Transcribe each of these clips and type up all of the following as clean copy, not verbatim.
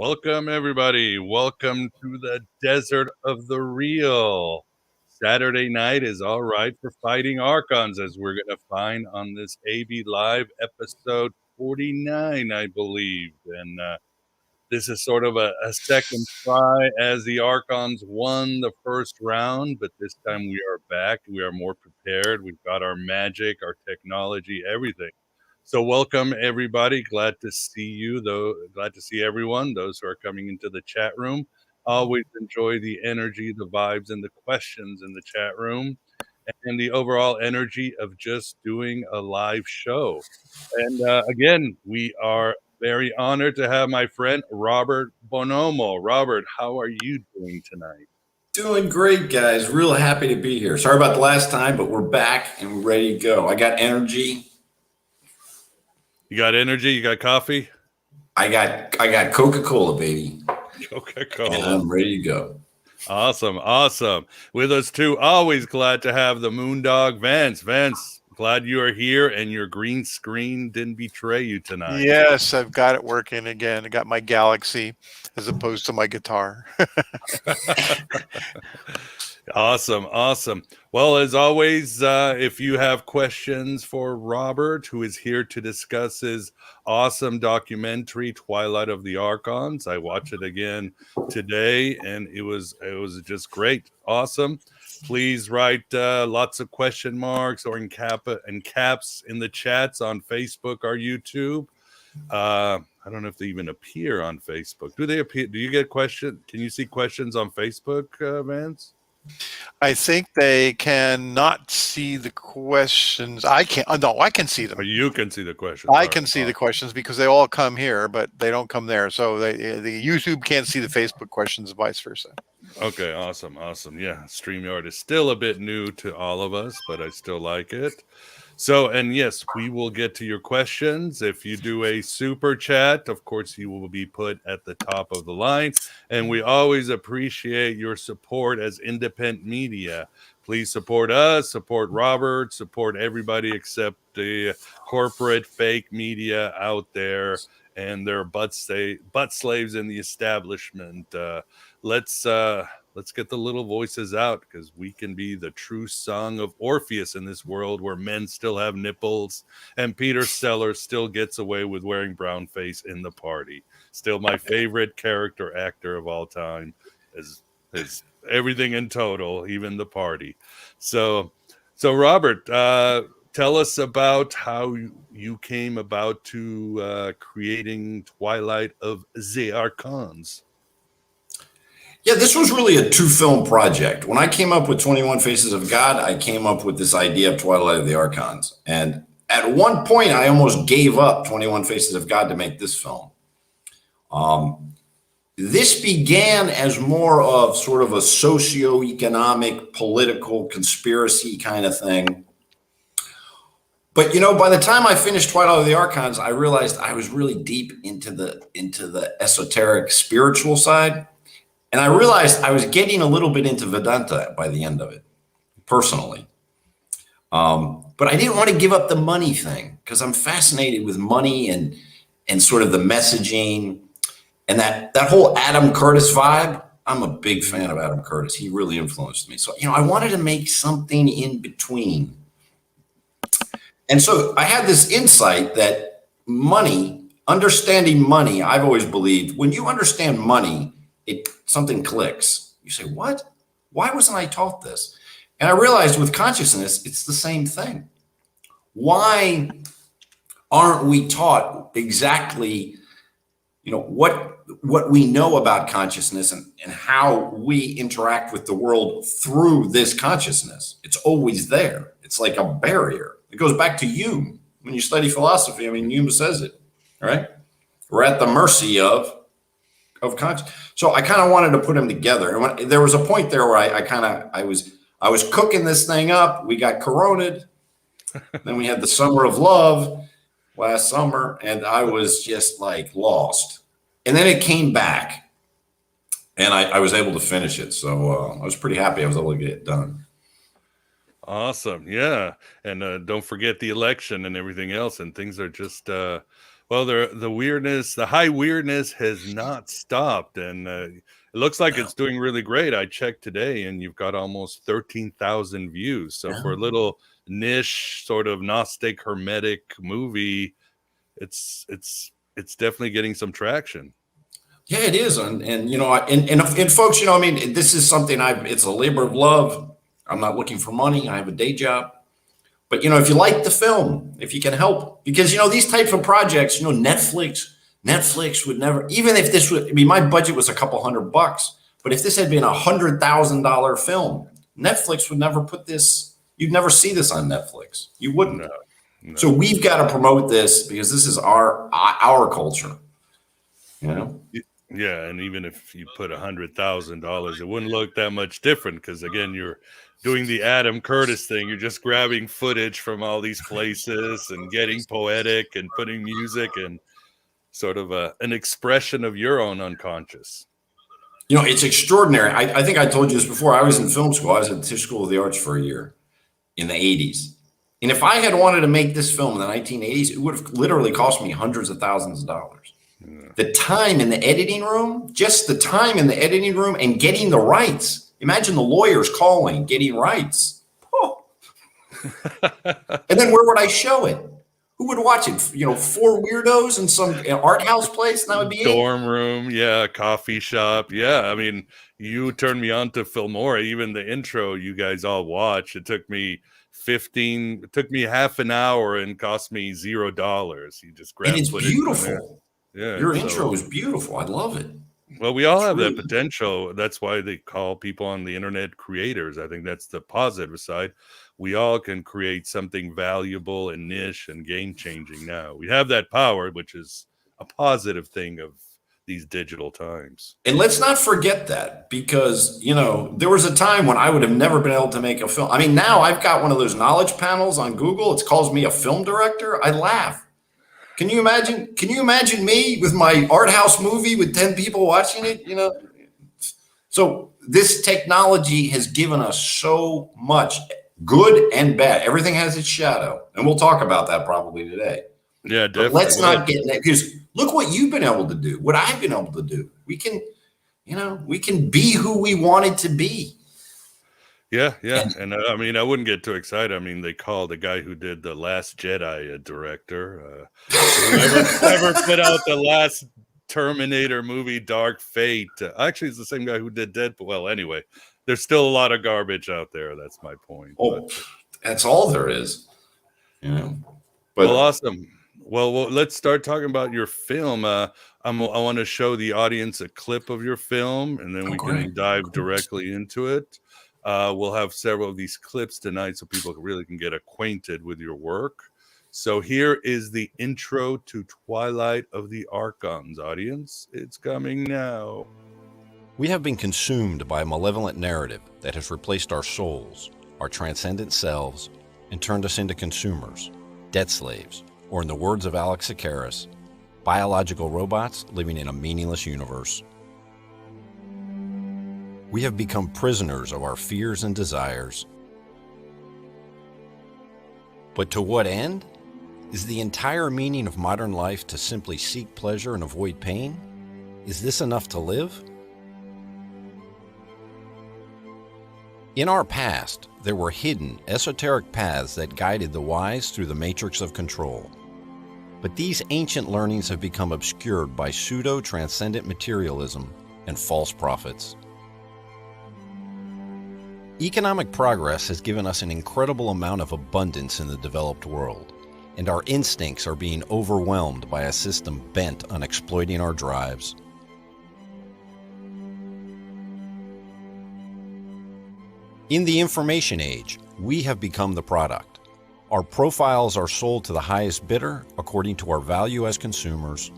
Welcome, everybody. Welcome to the desert of the real. Saturday night is all right for fighting Archons, as we're going to find on this AV Live episode 49, I believe. And this is sort of a second try as the Archons won the first round, but this time we are back. We are more prepared. We've got our magic, our technology, everything. So welcome, everybody. Glad to see you, though. Glad to see everyone, those who are coming into the chat room. Always enjoy the energy, the vibes, and the questions in the chat room, and the overall energy of just doing a live show. And again, we are very honored to have my friend Robert Bonomo. Robert, how are you doing tonight? Doing great, guys. Real happy to be here. Sorry about the last time, but we're back and we're ready to go. I got energy. You got energy? You got coffee? I got Coca-Cola, baby. Coca-Cola. And I'm ready to go. Awesome. With us too, always glad to have the Moondog Vance. Vance, glad you are here and your green screen didn't betray you tonight. Yes, I've got it working again. I got my Galaxy as opposed to my guitar. Awesome. Well, as always, if you have questions for Robert, who is here to discuss his awesome documentary, Twilight of the Archons, I watched it again today, and it was just great. Awesome. Please write lots of question marks or in caps in the chats on Facebook or YouTube. I don't know if they even appear on Facebook. Do they appear? Do you get questions? Can you see questions on Facebook, Vance? I think they cannot see the questions. I can't. No, I can see them. Or you can see the questions. I can see the questions because they all come here, but they don't come there. So the YouTube can't see the Facebook questions, and vice versa. Okay, awesome. Yeah, StreamYard is still a bit new to all of us, but I still like it. So, and yes, we will get to your questions. If you do a super chat, of course, you will be put at the top of the line. And we always appreciate your support as independent media. Please support us, support Robert, support everybody except the corporate fake media out there and their butt slaves in the establishment. Let's get the little voices out, because we can be the true song of Orpheus in this world where men still have nipples and Peter Sellers still gets away with wearing brown face in the party. Still my favorite character actor of all time is everything in total, even the party. So Robert, tell us about how you came about to creating Twilight of the Archons. Yeah, this was really a two-film project. When I came up with 21 Faces of God, I came up with this idea of Twilight of the Archons. And at one point, I almost gave up 21 Faces of God to make this film. This began as more of sort of a socio-economic, political conspiracy kind of thing. But, by the time I finished Twilight of the Archons, I realized I was really deep into the esoteric spiritual side. And I realized I was getting a little bit into Vedanta by the end of it, personally. But I didn't want to give up the money thing, because I'm fascinated with money and sort of the messaging and that whole Adam Curtis vibe. I'm a big fan of Adam Curtis. He really influenced me. So, I wanted to make something in between. And so I had this insight that understanding money, I've always believed, when you understand money, something clicks. You say, what? Why wasn't I taught this? And I realized with consciousness, it's the same thing. Why aren't we taught exactly, what we know about consciousness and how we interact with the world through this consciousness? It's always there. It's like a barrier. It goes back to Hume. When you study philosophy, Hume says it, right? We're at the mercy of conscious. So I kind of wanted to put them together. And there was a point there where I was cooking this thing up. We got coroned. Then we had the summer of love last summer, and I was just like lost. And then it came back, and I was able to finish it. So I was pretty happy I was able to get it done. Awesome. Yeah. And don't forget the election and everything else. And things are just Well, the weirdness, the high weirdness has not stopped, and it looks like Yeah. it's doing really great. I checked today, and you've got almost 13,000 views. So Yeah. for a little niche, sort of Gnostic hermetic movie, it's definitely getting some traction. Yeah, it is, and you know, and folks, you know, I mean, this is something it's a labor of love. I'm not looking for money. I have a day job. But you know, if you like the film, if you can help, because you know these types of projects, you know, Netflix would never, even if this would, I mean, my budget was a couple $100, but if this had been $100,000 film, Netflix would never put this. You'd never see this on Netflix. You wouldn't. No, no. So we've got to promote this because this is our culture. You know. Yeah, and even if you put $100,000, it wouldn't look that much different because again, you're doing the Adam Curtis thing. You're just grabbing footage from all these places and getting poetic and putting music and sort of an expression of your own unconscious. You know, it's extraordinary. I think I told you this before. I was in film school. I was at the Tisch School of the Arts for a year in the 80s. And if I had wanted to make this film in the 1980s, it would have literally cost me hundreds of thousands of dollars. Yeah. The time in the editing room, just the time in the editing room and getting the rights. Imagine the lawyers calling, getting rights. Oh. And then where would I show it? Who would watch it? You know, 4 weirdos in some art house place? That would be dorm room, yeah, coffee shop. Yeah, I mean, you turned me on to Filmora. Even the intro you guys all watch. It took me half an hour and cost me $0. You just grab and it's footage. Beautiful. Yeah, your intro is beautiful. I love it. Well, we all have that potential. That's why they call people on the internet creators. I think that's the positive side. We all can create something valuable and niche and game-changing now. We have that power, which is a positive thing of these digital times. And let's not forget that because, you know, there was a time when I would have never been able to make a film. I mean, now I've got one of those knowledge panels on Google. It calls me a film director. I laugh. Can you imagine? Can you imagine me with my art house movie with 10 people watching it? You know, so this technology has given us so much, good and bad. Everything has its shadow, and we'll talk about that probably today. Yeah, definitely. But let's not get that because look what you've been able to do. What I've been able to do. We can, you know, we can be who we wanted to be. Yeah, yeah. And I mean, I wouldn't get too excited. I mean, they call the guy who did The Last Jedi a director. Whoever put out the last Terminator movie, Dark Fate. Actually, it's the same guy who did Deadpool. Well, anyway, there's still a lot of garbage out there. That's my point. Oh, that's all there is. You know. But, well, awesome. Well, let's start talking about your film. I want to show the audience a clip of your film, and then we can dive directly into it. We'll have several of these clips tonight so people really can get acquainted with your work. So here is the intro to Twilight of the Archons, audience. It's coming now. We have been consumed by a malevolent narrative that has replaced our souls, our transcendent selves, and turned us into consumers, debt slaves, or in the words of Alex Sakaris, biological robots living in a meaningless universe. We have become prisoners of our fears and desires. But to what end? Is the entire meaning of modern life to simply seek pleasure and avoid pain? Is this enough to live? In our past, there were hidden, esoteric paths that guided the wise through the matrix of control. But these ancient learnings have become obscured by pseudo-transcendent materialism and false prophets. Economic progress has given us an incredible amount of abundance in the developed world, and our instincts are being overwhelmed by a system bent on exploiting our drives. In the information age, we have become the product. Our profiles are sold to the highest bidder according to our value as consumers.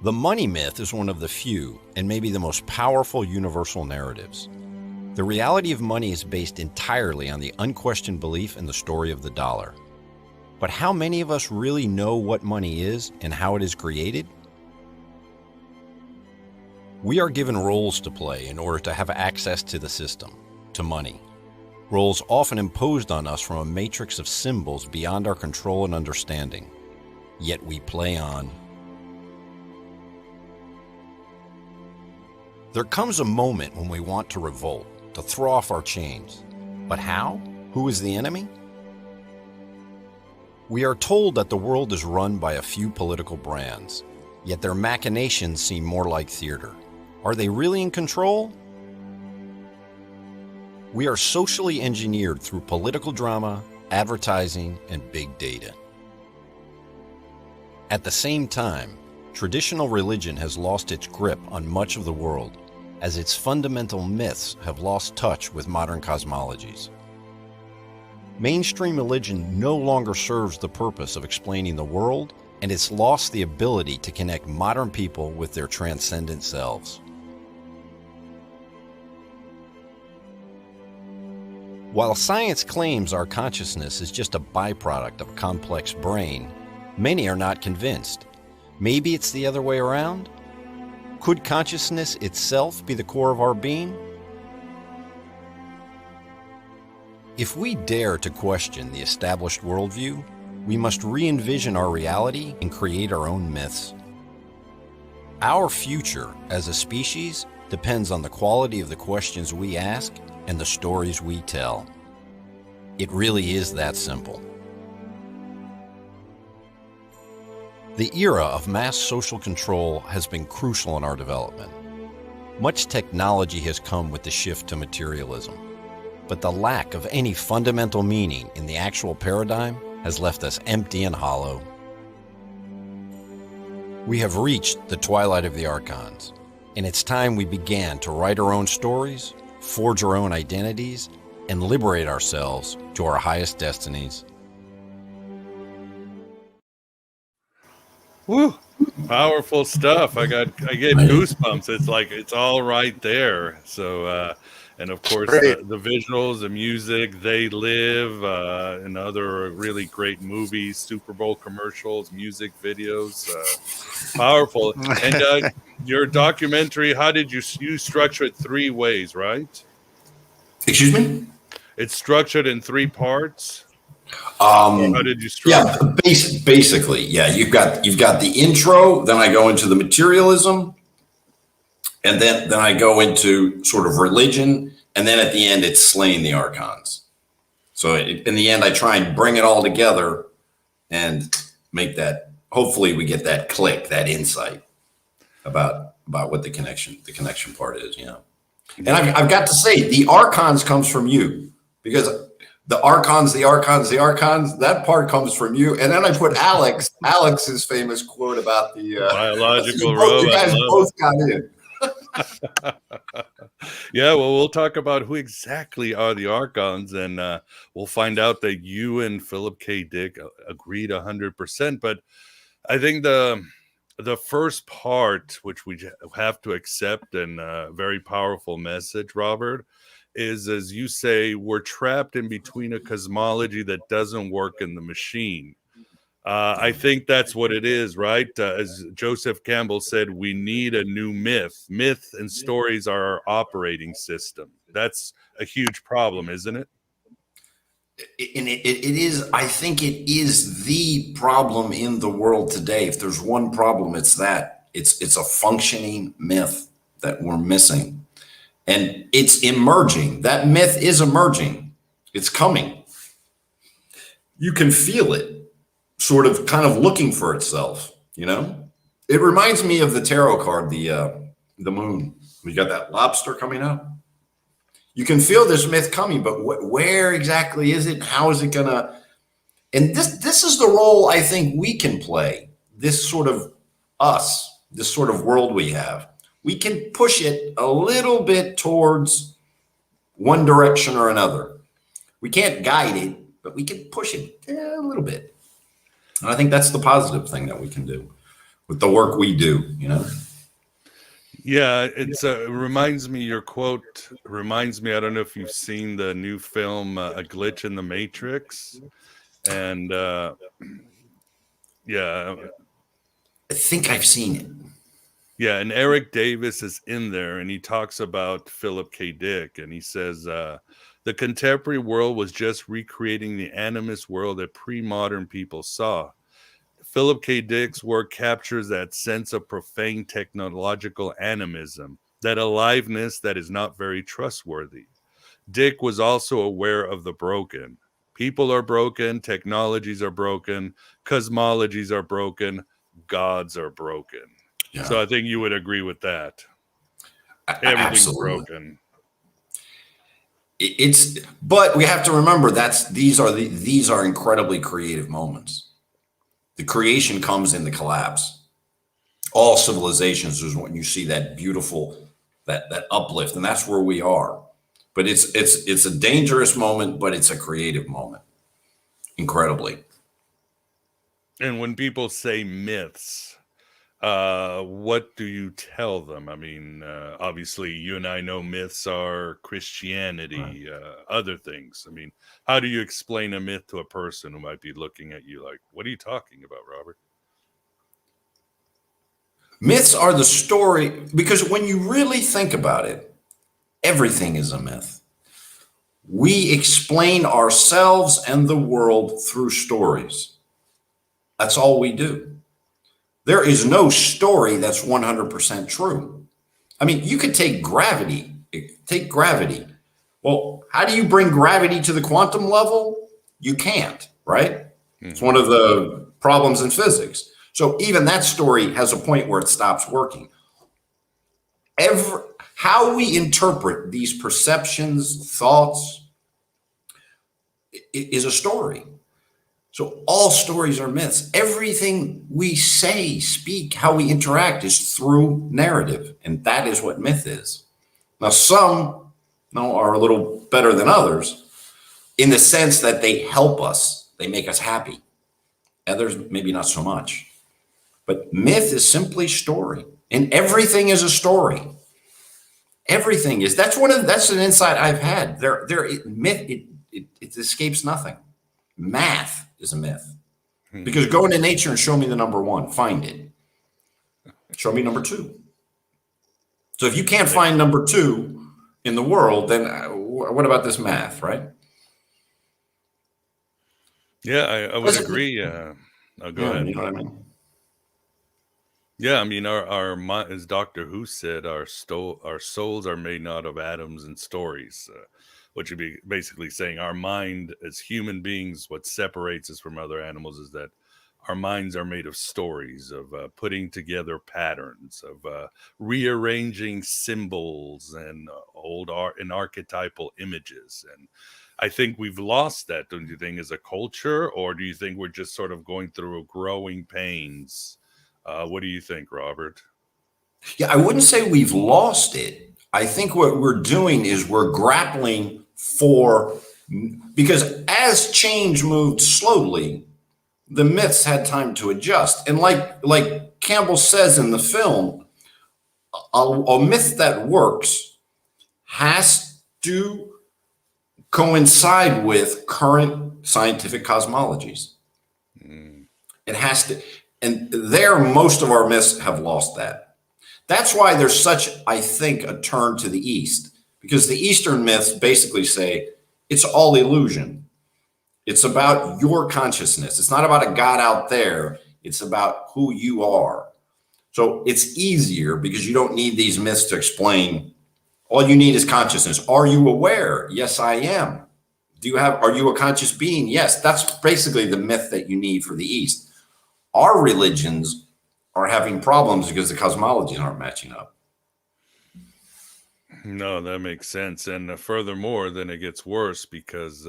The money myth is one of the few and maybe the most powerful universal narratives. The reality of money is based entirely on the unquestioned belief in the story of the dollar. But how many of us really know what money is and how it is created? We are given roles to play in order to have access to the system, to money. roles often imposed on us from a matrix of symbols beyond our control and understanding. Yet we play on. There comes a moment when we want to revolt, to throw off our chains. But how? Who is the enemy? We are told that the world is run by a few political brands, yet their machinations seem more like theater. Are they really in control? We are socially engineered through political drama, advertising, and big data. At the same time, traditional religion has lost its grip on much of the world, as its fundamental myths have lost touch with modern cosmologies. Mainstream religion no longer serves the purpose of explaining the world, and it's lost the ability to connect modern people with their transcendent selves. While science claims our consciousness is just a byproduct of a complex brain, many are not convinced. Maybe it's the other way around? Could consciousness itself be the core of our being? If we dare to question the established worldview, we must re-envision our reality and create our own myths. Our future as a species depends on the quality of the questions we ask and the stories we tell. It really is that simple. The era of mass social control has been crucial in our development. Much technology has come with the shift to materialism, but the lack of any fundamental meaning in the actual paradigm has left us empty and hollow. We have reached the twilight of the Archons, and it's time we began to write our own stories, forge our own identities, and liberate ourselves to our highest destinies. Woo! Powerful stuff. I get goosebumps. It's like it's all right there. So, and of course, the visuals, the music, They Live, and other really great movies, Super Bowl commercials, music videos. Powerful. And your documentary, how did you structure it 3 ways, right? Excuse me? It's structured in 3 parts. How did you structure? Yeah, basically, yeah. You've got the intro, then I go into the materialism, and then I go into sort of religion, and then at the end it's slaying the Archons. So in the end, I try and bring it all together and make that. Hopefully, we get that click, that insight about what the connection part is. You know, and I've got to say, the Archons comes from you, because the Archons, that part comes from you. And then I put Alex's famous quote about the biological robot. You guys both got in. Yeah, well, we'll talk about who exactly are the Archons, and we'll find out that you and Philip K. Dick agreed 100%. But I think the first part, which we have to accept, and a very powerful message, Robert, is, as you say, we're trapped in between a cosmology that doesn't work in the machine. I think that's what it is, right? As Joseph Campbell said, we need a new myth. Myth and stories are our operating system. That's a huge problem, isn't it? And it is, I think it is the problem in the world today. If there's one problem, it's that. It's a functioning myth that we're missing. And it's emerging. That myth is emerging. It's coming. You can feel it sort of kind of looking for itself, you know? It reminds me of the tarot card, the moon. We got that lobster coming up. You can feel this myth coming, but where exactly is it? How is it gonna? And this is the role I think we can play. This sort of us, this sort of world we have. We can push it a little bit towards one direction or another. We can't guide it, but we can push it a little bit. And I think that's the positive thing that we can do with the work we do, you know? Yeah, it reminds me, your quote reminds me, I don't know if you've seen the new film, A Glitch in the Matrix. And yeah. I think I've seen it. Yeah, and Eric Davis is in there, and he talks about Philip K. Dick, and he says that The contemporary world was just recreating the animist world that pre-modern people saw. Philip K. Dick's work captures that sense of profane technological animism, that aliveness that is not very trustworthy. Dick was also aware of the broken. People are broken, technologies are broken, cosmologies are broken, gods are broken. Yeah. So I think you would agree with that. Everything's Absolutely. broken. But we have to remember these are incredibly creative moments. The creation comes in the collapse. All civilizations is when you see that beautiful, that uplift, and that's where we are. But it's a dangerous moment, but it's a creative moment. Incredibly. And when people say myths, what do you tell them? I mean, obviously, you and I know myths are Christianity, other things. I mean, how do you explain a myth to a person who might be looking at you like, what are you talking about, Robert? Myths are the story, because when you really think about it, everything is a myth. We explain ourselves and the world through stories. That's all we do. There is no story that's 100% true. I mean, you could take gravity. Take gravity. Well, how do you bring gravity to the quantum level? You can't, right? It's one of the problems in physics. So even that story has a point where it stops working. How we interpret these perceptions, thoughts, is a story. So all stories are myths. Everything we say, speak, how we interact is through narrative. And that is what myth is. Now, some are a little better than others in the sense that they help us. They make us happy. Others, maybe not so much. But myth is simply story. And everything is a story. Everything is. That's an insight I've had. Myth, it escapes nothing. Math is a myth. Because go into nature and show me the number one. Find it. Show me number two. So if you can't find number two in the world, then what about this math, right? Yeah, I would agree. Go ahead. You know what I mean? Yeah, I mean, our mind, as Doctor Who said, our souls are made not of atoms and stories. What you'd be basically saying, our mind as human beings, what separates us from other animals is that our minds are made of stories, of putting together patterns, of rearranging symbols and old art and archetypal images. And I think we've lost that, don't you think, as a culture? Or do you think we're just sort of going through growing pains? What do you think, Robert? Yeah, I wouldn't say we've lost it. I think what we're doing is we're grappling because as change moved slowly, the myths had time to adjust. And like Campbell says in the film, a myth that works has to coincide with current scientific cosmologies. It has to, and most of our myths have lost that. That's why there's such, I think, a turn to the East, because the Eastern myths basically say it's all illusion. It's about your consciousness. It's not about a God out there. It's about who you are. So it's easier because you don't need these myths to explain. All you need is consciousness. Are you aware? Yes, I am. Are you a conscious being? Yes. That's basically the myth that you need for the East. Our religions are having problems because the cosmologies aren't matching up. No, that makes sense. And furthermore, then it gets worse because,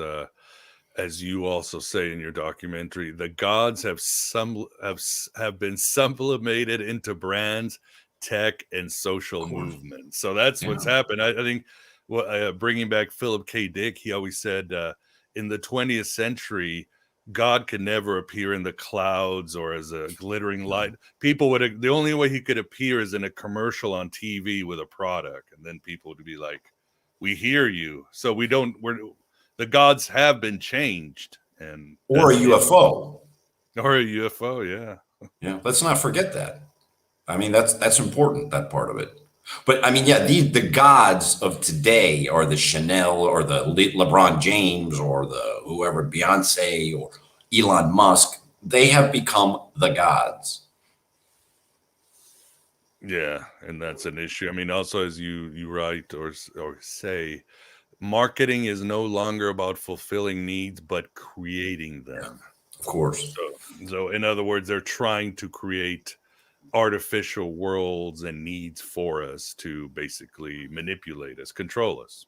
as you also say in your documentary, the gods have been sublimated into brands, tech, and social movements. So that's what's happened. I think, bringing back Philip K. Dick, he always said, in the 20th century, God could never appear in the clouds or as a glittering light. The only way he could appear is in a commercial on TV with a product. And then people would be like, we hear you. So the gods have been changed. Or a UFO. Or a UFO, yeah. Yeah. Let's not forget that. I mean, that's important, that part of it. But I mean, yeah, the gods of today are the Chanel or the LeBron James or the whoever, Beyonce or Elon Musk. They have become the gods. Yeah, and that's an issue. I mean, also as you write or say, marketing is no longer about fulfilling needs, but creating them. Of course. So in other words, they're trying to create artificial worlds and needs for us to basically manipulate us, control us.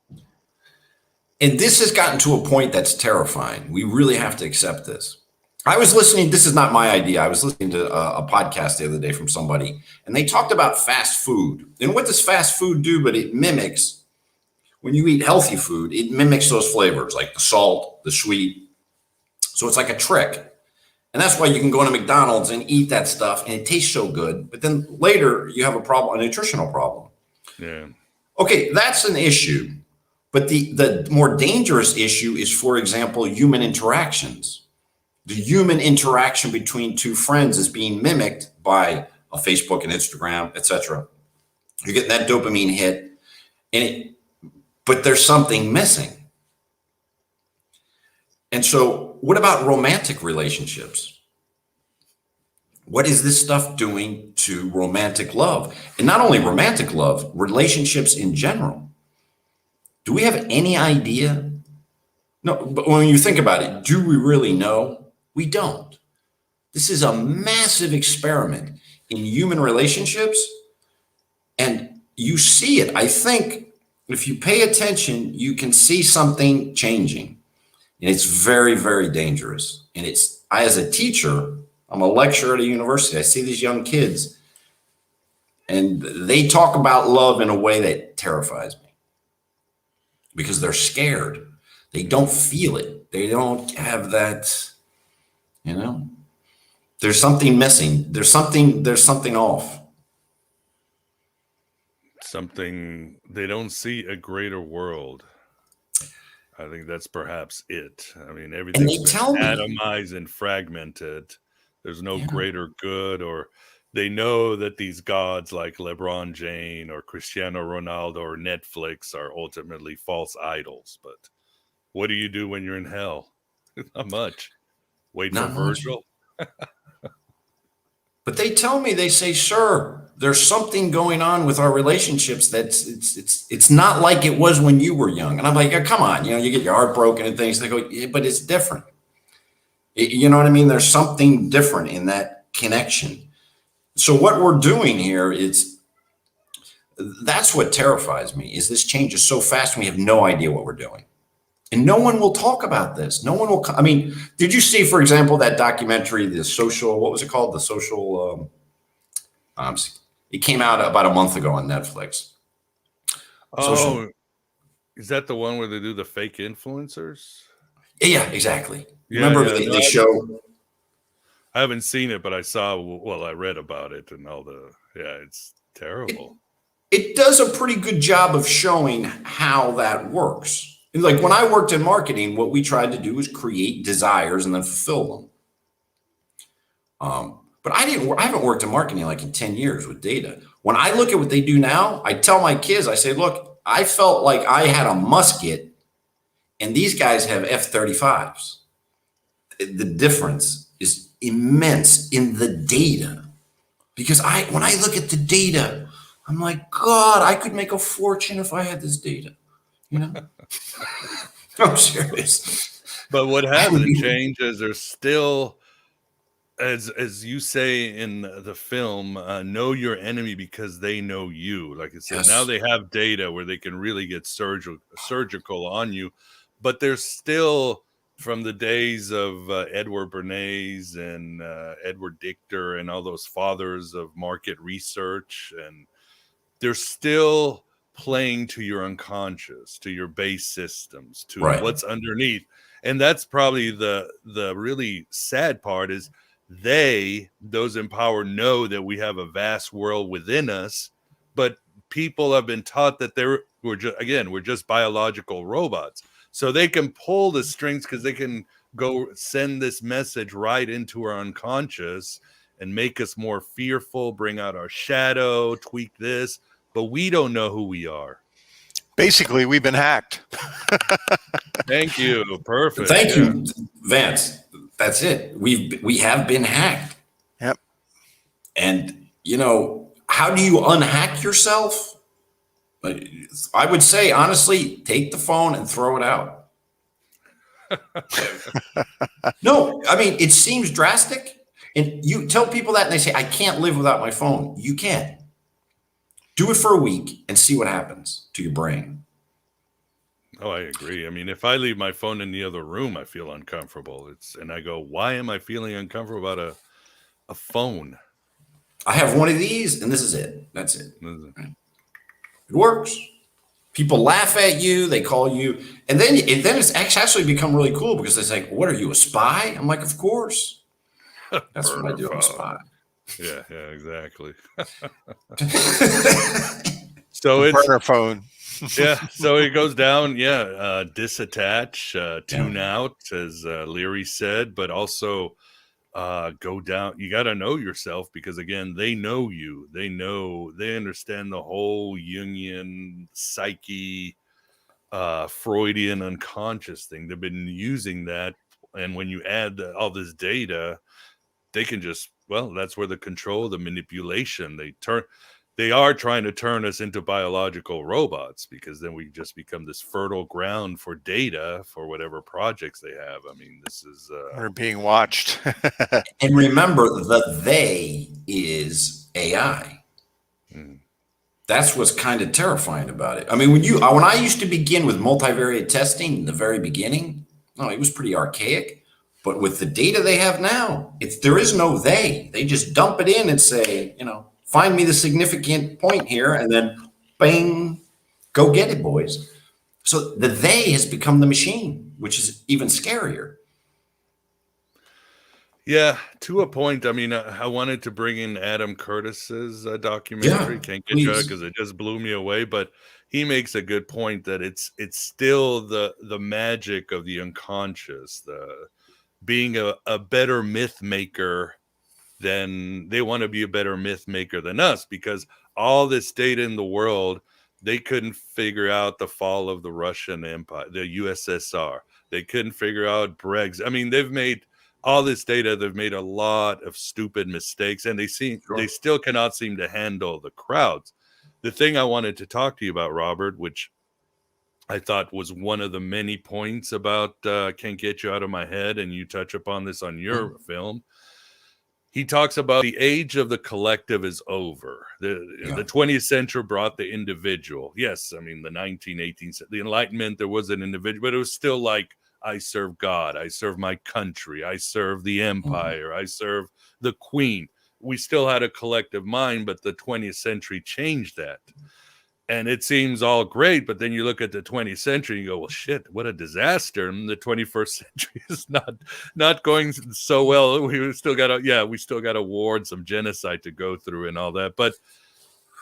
And this has gotten to a point that's terrifying. We really have to accept this. I was listening, this is not my idea. I was listening to a podcast the other day from somebody, and they talked about fast food. And what does fast food do? But it mimics, when you eat healthy food, it mimics those flavors like the salt, the sweet. So it's like a trick. And that's why you can go into McDonald's and eat that stuff and it tastes so good. But then later you have a problem, a nutritional problem. Yeah. Okay, that's an issue. But the more dangerous issue is, for example, human interactions. The human interaction between two friends is being mimicked by a Facebook and Instagram, etc. You're getting that dopamine hit, but there's something missing. And so, what about romantic relationships? What is this stuff doing to romantic love? And not only romantic love, relationships in general. Do we have any idea? No, but when you think about it, do we really know? We don't. This is a massive experiment in human relationships, and you see it. I think if you pay attention, you can see something changing, and it's very, very dangerous. And as a teacher, I'm a lecturer at a university. I see these young kids, and they talk about love in a way that terrifies me because they're scared. They don't feel it. They don't have that. There's something missing. There's something off. Something, they don't see a greater world. I think that's perhaps it. I mean, everything's been atomized and fragmented. There's no greater good, or they know that these gods like LeBron James or Cristiano Ronaldo or Netflix are ultimately false idols. But what do you do when you're in hell? Not much. Wait for Virgil. But they tell me, they say, sir, there's something going on with our relationships that's it's not like it was when you were young. And I'm like, oh, come on, you get your heart broken and things. They go, yeah, but it's different. You know what I mean? There's something different in that connection. So what we're doing here that's what terrifies me, is this changes so fast and we have no idea what we're doing. And no one will talk about this. No one will. I mean, did you see, for example, that documentary, what was it called? The Social, it came out about a month ago on Netflix. Oh, is that the one where they do the fake influencers? Yeah, exactly. Remember the show? I haven't seen it, but I read about it and it's terrible. It does a pretty good job of showing how that works. Like when I worked in marketing, what we tried to do was create desires and then fulfill them. But I haven't worked in marketing like in 10 years with data. When I look at what they do now, I tell my kids, I say, look, I felt like I had a musket and these guys have F-35s. The difference is immense in the data, because when I look at the data, I'm like, God, I could make a fortune if I had this data. I'm serious. But what hasn't changed is there's still, as you say in the film, know your enemy because they know you. Like I said, now they have data where they can really get surgical on you. But there's still, from the days of Edward Bernays and Edward Dichter and all those fathers of market research, and they're still playing to your unconscious, to your base systems, to what's underneath. And that's probably the really sad part, is those in power know that we have a vast world within us, but people have been taught that we're just biological robots. So they can pull the strings because they can go send this message right into our unconscious and make us more fearful, bring out our shadow, tweak this. but we don't know who we are. Basically, we've been hacked. Thank you. Perfect. Thank you, Vance. That's it. We have been hacked. Yep. And how do you unhack yourself? I would say, honestly, take the phone and throw it out. No, I mean, it seems drastic. And you tell people that and they say, I can't live without my phone. You can. Do it for a week and see what happens to your brain. Oh, I agree. I mean, if I leave my phone in the other room, I feel uncomfortable. And I go, why am I feeling uncomfortable about a phone? I have one of these and this is it. That's it. It works. People laugh at you. They call you. And then it's actually become really cool because they say, what are you, a spy? I'm like, of course. That's what I do. I'm a spy. Yeah, exactly. So it's Burner phone. Yeah, so it goes down. Yeah, disattach, tune out, as Leary said, but also go down. You got to know yourself because again, they know you. They understand the whole Jungian psyche, Freudian unconscious thing. They've been using that, and when you add all this data, they can just that's where the control, the manipulation. They are trying to turn us into biological robots because then we just become this fertile ground for data for whatever projects they have. I mean, this is We're being watched. And remember, the they is AI. That's what's kind of terrifying about it. I mean, when I used to begin with multivariate testing in the very beginning, it was pretty archaic. But with the data they have now, there is no they. They just dump it in and say, find me the significant point here, and then bang, go get it, boys. So the they has become the machine, which is even scarier. Yeah, to a point. I mean, I wanted to bring in Adam Curtis's documentary, Can't Get You, because it just blew me away. But he makes a good point that it's still the magic of the unconscious, being a better myth maker than they want to be a better myth maker than us, because all this data in the world, they couldn't figure out the fall of the Russian Empire, the USSR. They couldn't figure out Brexit. I mean, they've made all this data. They've made a lot of stupid mistakes, and they still cannot seem to handle the crowds. The thing I wanted to talk to you about, Robert, which I thought was one of the many points about Can't Get You Out of My Head, and you touch upon this on your film. He talks about the age of the collective is over. The 20th century brought the individual. Yes, I mean, the 1918th, the Enlightenment, there was an individual, but it was still like, I serve God, I serve my country, I serve the empire, I serve the queen. We still had a collective mind, but the 20th century changed that. And it seems all great, but then you look at the 20th century and you go, well, shit, what a disaster. And the 21st century is not going so well. We still got a war and some genocide to go through and all that. But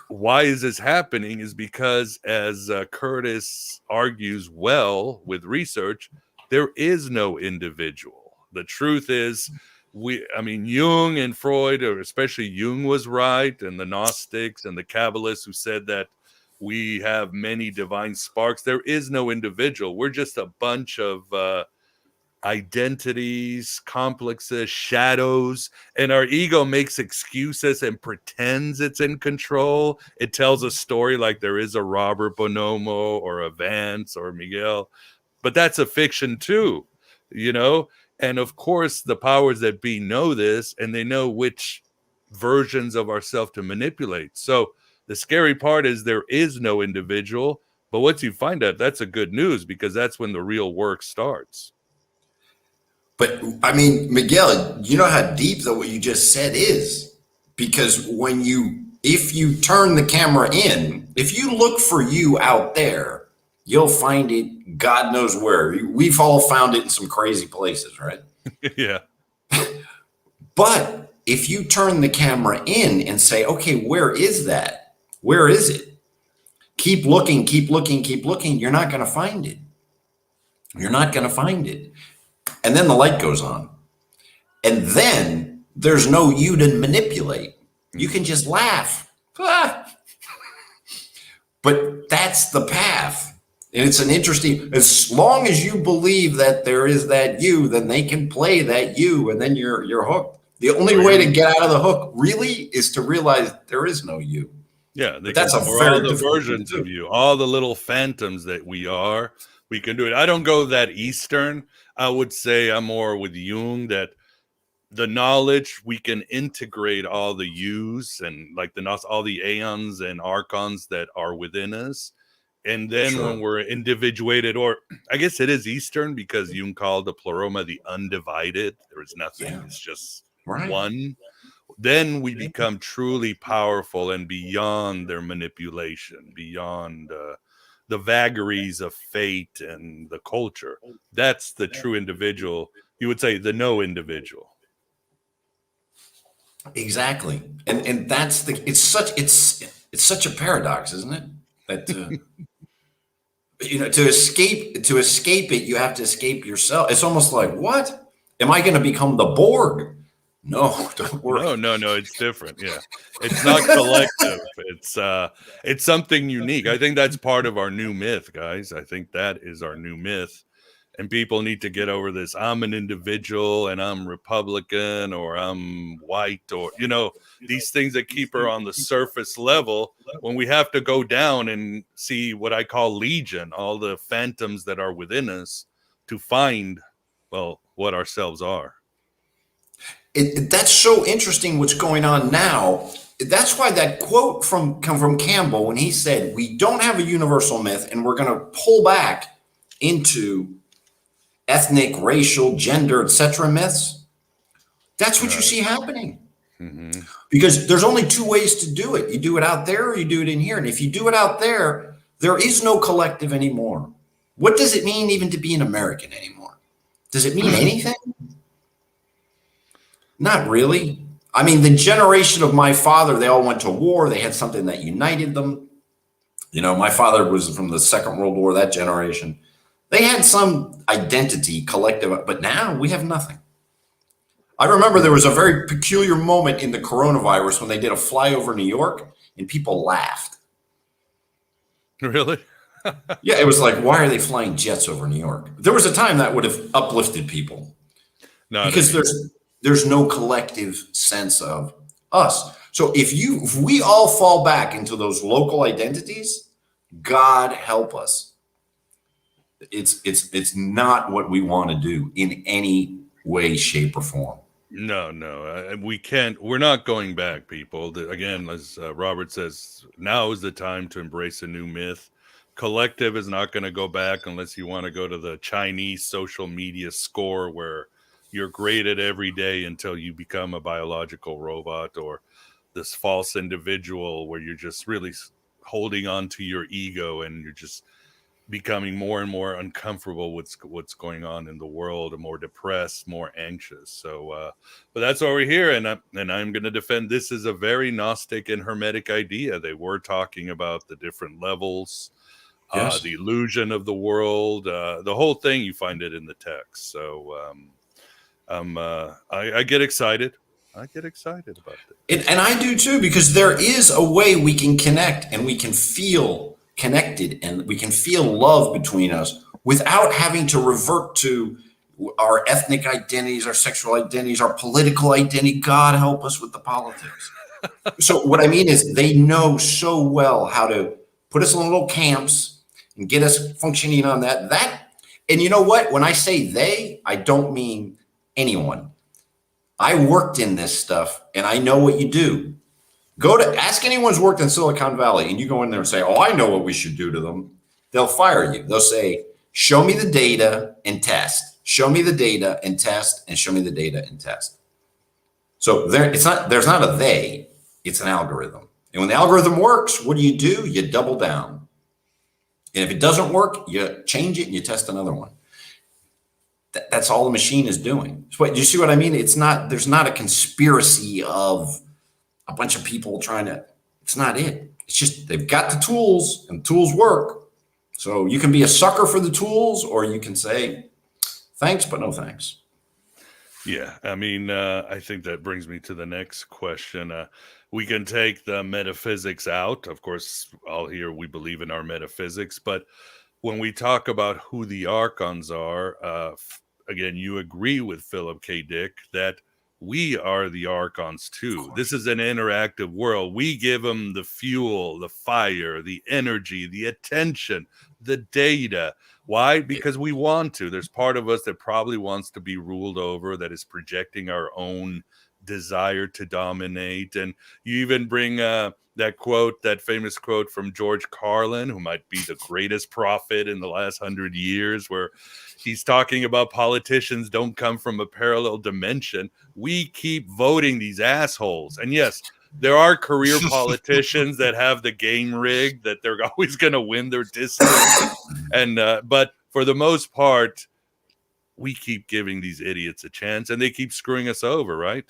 why is this happening is because, as Curtis argues well with research, there is no individual. The truth is, Jung and Freud, or especially Jung, was right, and the Gnostics and the Kabbalists who said that we have many divine sparks. There is no individual. We're just a bunch of identities, complexes, shadows, and our ego makes excuses and pretends it's in control. It tells a story like there is a Robert Bonomo or a Vance or Miguel, but that's a fiction too, And of course, the powers that be know this, and they know which versions of ourselves to manipulate. So the scary part is there is no individual, but once you find out, that's a good news, because that's when the real work starts. But I mean, Miguel, you know how deep what you just said is, because if you turn the camera in, if you look for you out there, you'll find it God knows where. We've all found it in some crazy places, right? Yeah. But if you turn the camera in and say, okay, where is that? Where is it? Keep looking, keep looking, keep looking. You're not going to find it. You're not going to find it. And then the light goes on. And then there's no you to manipulate. You can just laugh. But that's the path. And it's an interesting, as long as you believe that there is that you, then they can play that you, and then you're hooked. The only way to get out of the hook really is to realize there is no you. Yeah, But that's a or very all the difficult thing versions to do. of you, all the little phantoms that we are. We can do it. I don't go that Eastern. I would say I'm more with Jung, that the knowledge we can integrate all the yous and like all the aeons and archons that are within us. And then Sure. when we're individuated, or I guess it is Eastern because Jung called the pleroma the undivided. There is nothing. Yeah. It's just Right. one. Then we become truly powerful and beyond their manipulation, beyond the vagaries of fate and the culture. That's the true individual. You would say the no individual. Exactly. And that's it's such a paradox, isn't it? That to escape it, you have to escape yourself. It's almost like, what? Am I going to become the Borg? No, don't worry. No, it's different. Yeah. It's not collective. It's something unique. I think that's part of our new myth, guys. I think that is our new myth. And people need to get over this. I'm an individual and I'm Republican or I'm white or, these things that keep her on the surface level when we have to go down and see what I call legion, all the phantoms that are within us to find, well, what ourselves are. That's so interesting what's going on now. That's why that quote come from Campbell when he said, we don't have a universal myth and we're going to pull back into ethnic, racial, gender, etc. myths. That's what you see happening. Mm-hmm. Because there's only two ways to do it. You do it out there or you do it in here. And if you do it out there, there is no collective anymore. What does it mean even to be an American anymore? Does it mean anything? Not really. I mean, the generation of my father, they all went to war. They had something that united them. My father was from the Second World War, that generation. They had some identity, collective, but now we have nothing. I remember there was a very peculiar moment in the coronavirus when they did a flyover New York and people laughed. Really? Yeah, it was like, why are they flying jets over New York? There was a time that would have uplifted people. No, because there's no collective sense of us. So if we all fall back into those local identities, God help us. It's not what we want to do in any way, shape, or form. No, we can't. We're not going back, people. Again, as Robert says, now is the time to embrace a new myth. Collective is not going to go back unless you want to go to the Chinese social media score where you're graded every day until you become a biological robot, or this false individual where you're just really holding on to your ego and you're just becoming more and more uncomfortable with what's going on in the world, and more depressed, more anxious. So, but that's why we're here, and I'm going to defend this is a very Gnostic and Hermetic idea. They were talking about the different levels, yes. The illusion of the world, the whole thing. You find it in the text. So, I get excited. I get excited about it, and I do too, because there is a way we can connect and we can feel connected and we can feel love between us without having to revert to our ethnic identities, our sexual identities, our political identity. God help us with the politics. So what I mean is they know so well how to put us in little camps and get us functioning on that. And you know what? When I say they, I don't mean anyone. I worked in this stuff and I know what you do. Ask anyone who's worked in Silicon Valley and you go in there and say, oh, I know what we should do to them. They'll fire you. They'll say, show me the data and test. Show me the data and test, and show me the data and test. So there's not a they, it's an algorithm. And when the algorithm works, what do? You double down. And if it doesn't work, you change it and you test another one. That's all the machine is doing. So do you see what I mean? There's not a conspiracy of a bunch of people it's not it. It's just they've got the tools and the tools work. So you can be a sucker for the tools, or you can say, thanks, but no thanks. Yeah. I mean, I think that brings me to the next question. we can take the metaphysics out. Of course, all here we believe in our metaphysics, but when we talk about who the Archons are, again, you agree with Philip K. Dick that we are the Archons too. This is an interactive world. We give them the fuel, the fire, the energy, the attention, the data. Why? Because we want to. There's part of us that probably wants to be ruled over, that is projecting our own desire to dominate. And you even bring that quote, that famous quote from George Carlin, who might be the greatest prophet in the last 100 years, where he's talking about politicians don't come from a parallel dimension. We keep voting these assholes. And yes, there are career politicians that have the game rigged, that they're always going to win their district. And but for the most part, we keep giving these idiots a chance, and they keep screwing us over, right?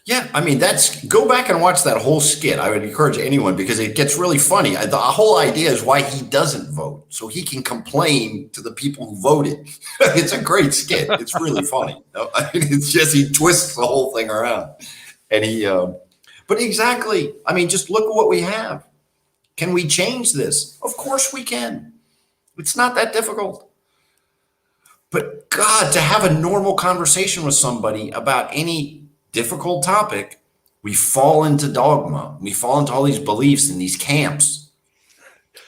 Yeah, I mean, go back and watch that whole skit. I would encourage anyone, because it gets really funny. The whole idea is why he doesn't vote, so he can complain to the people who voted. It's a great skit. It's really funny. I mean, it's just, he twists the whole thing around, and but exactly. I mean, just look at what we have. Can we change this? Of course we can. It's not that difficult. But God, to have a normal conversation with somebody about any difficult topic, we fall into dogma. We fall into all these beliefs and these camps.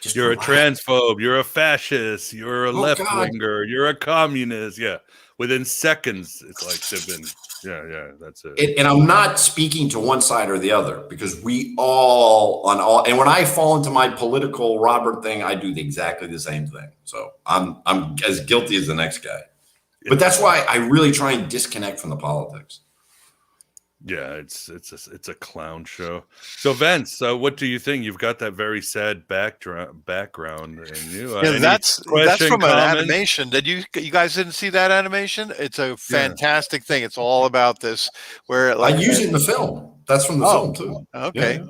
You're a transphobe. You're a fascist. You're a left-winger. You're a communist. Yeah. Within seconds, it's like they've been, yeah, that's it. And I'm not speaking to one side or the other, because we all, and when I fall into my political Robert thing, I do exactly the same thing. So I'm as guilty as the next guy. But that's why I really try and disconnect from the politics. Yeah, it's a clown show. So Vince, what do you think? You've got that very sad background in you. Yeah, that's from an animation. Did you guys didn't see that animation? It's a fantastic thing. It's all about this. Where I use it in the film. That's from the film too. Okay.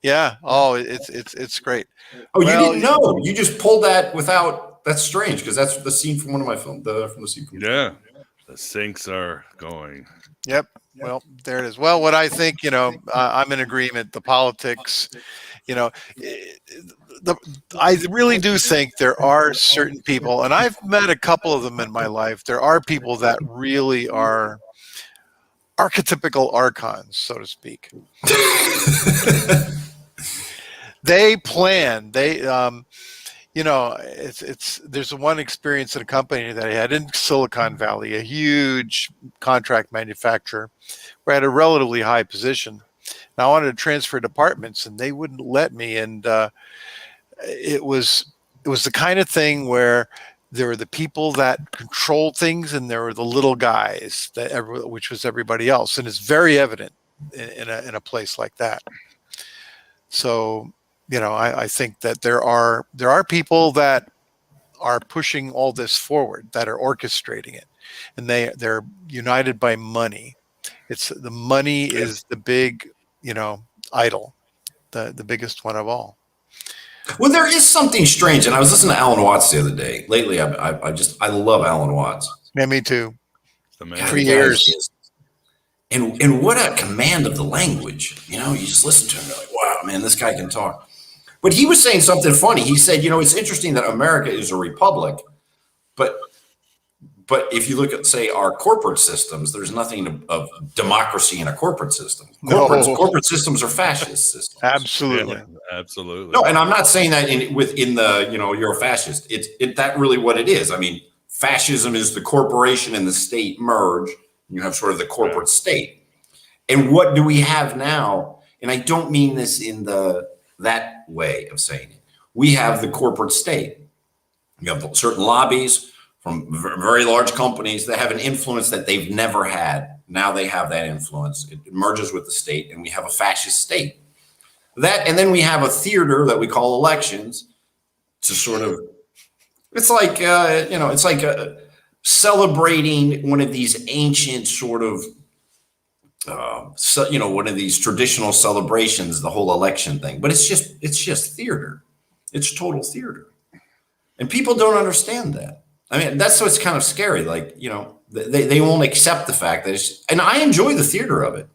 Yeah. Oh, it's great. Oh, you didn't know? You just pulled that without. That's strange, because that's the scene from one of my films. From the scene from the syncs are going. Yep. Well, there it is. Well, what I think, I'm in agreement. The politics, I really do think there are certain people, and I've met a couple of them in my life. There are people that really are archetypical Archons, so to speak. They plan. There's one experience in a company that I had in Silicon Valley, a huge contract manufacturer, where I had a relatively high position. And I wanted to transfer departments, and they wouldn't let me. And it was the kind of thing where there were the people that control things, and there were the little guys, which was everybody else. And it's very evident in a place like that. So, I think that there are people that are pushing all this forward, that are orchestrating it, and they're united by money. It's the money is the big, idol, the biggest one of all. Well, there is something strange, and I was listening to Alan Watts the other day. Lately, I love Alan Watts. Yeah, me too. For years. And what a command of the language. You just listen to him, you're like, wow, man, this guy can talk. But he was saying something funny. He said, it's interesting that America is a republic, but if you look at, say, our corporate systems, there's nothing of democracy in a corporate system. Corporate systems are fascist systems. Absolutely. Yeah, absolutely. No, and I'm not saying that within the, you're a fascist. It's that really what it is. I mean, fascism is the corporation and the state merge. You have sort of the corporate state. And what do we have now? And I don't mean this in that way of saying it. We have the corporate state. You have certain lobbies from very large companies that have an influence that they've never had. Now they have that influence. It merges with the state, and we have a fascist state. And then we have a theater that we call elections to sort of, it's like, celebrating one of these ancient sort of, one of these traditional celebrations, the whole election thing. But it's just theater. It's total theater. And people don't understand that. I mean, that's what's kind of scary. Like, they won't accept the fact that and I enjoy the theater of it.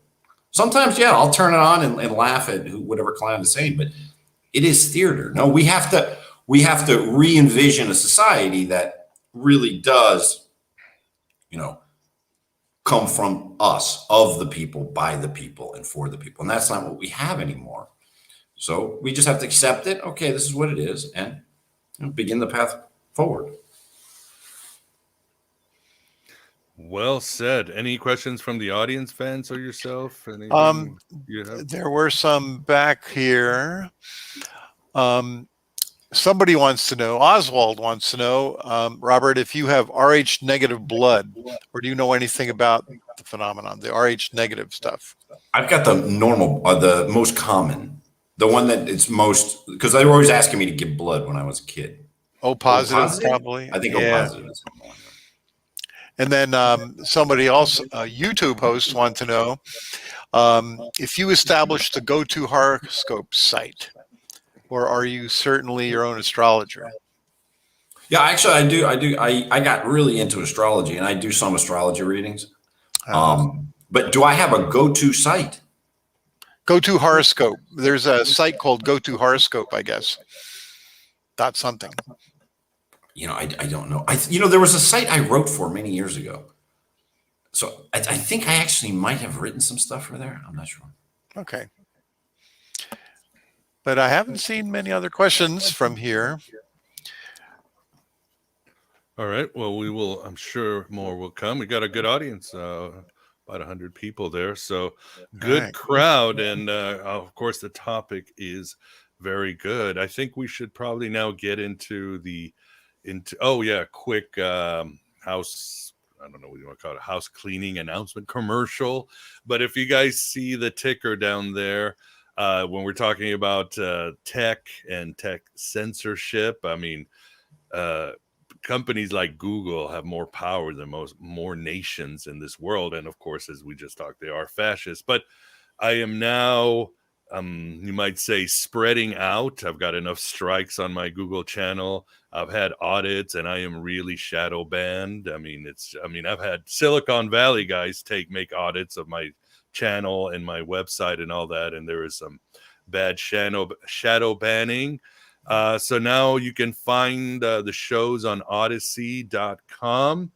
Sometimes, yeah, I'll turn it on and laugh at whatever clown is saying, but it is theater. No, we have to re-envision a society that really does, come from us, of the people, by the people, and for the people. And that's not what we have anymore. So we just have to accept it. Okay, this is what it is, and begin the path forward. Well said. Any questions from the audience, fans, or yourself? Anything you have? There were some back here. Somebody wants to know, Oswald wants to know, Robert, if you have Rh negative blood, or do you know anything about the phenomenon, the Rh negative stuff? I've got the normal, the most common, the one that it's most, because they were always asking me to give blood when I was a kid. O positive, probably. I think O positive is the one. And then somebody else, a YouTube host, want to know if you established the go-to horoscope site, or are you certainly your own astrologer? Yeah, actually, I do. I got really into astrology, and I do some astrology readings. But do I have a go-to site? Go-to horoscope. There's a site called Go-to Horoscope, I guess. Dot something. I don't know. There was a site I wrote for many years ago. So I think I actually might have written some stuff for there. I'm not sure. Okay. But I haven't seen many other questions from here. All right. Well, we will. I'm sure more will come. We got a good audience, about 100 people there. So good Right. crowd. And of course, the topic is very good. I think we should probably now get into quick house. I don't know what you want to call it, house cleaning announcement commercial. But if you guys see the ticker down there, when we're talking about tech and tech censorship, I mean, companies like Google have more power than more nations in this world. And of course, as we just talked, they are fascist. But I am now, you might say, spreading out. I've got enough strikes on my Google channel. I've had audits, and I am really shadow banned. I've had Silicon Valley guys make audits of my channel and my website and all that, and there is some bad shadow banning. So now you can find the shows on odyssey.com,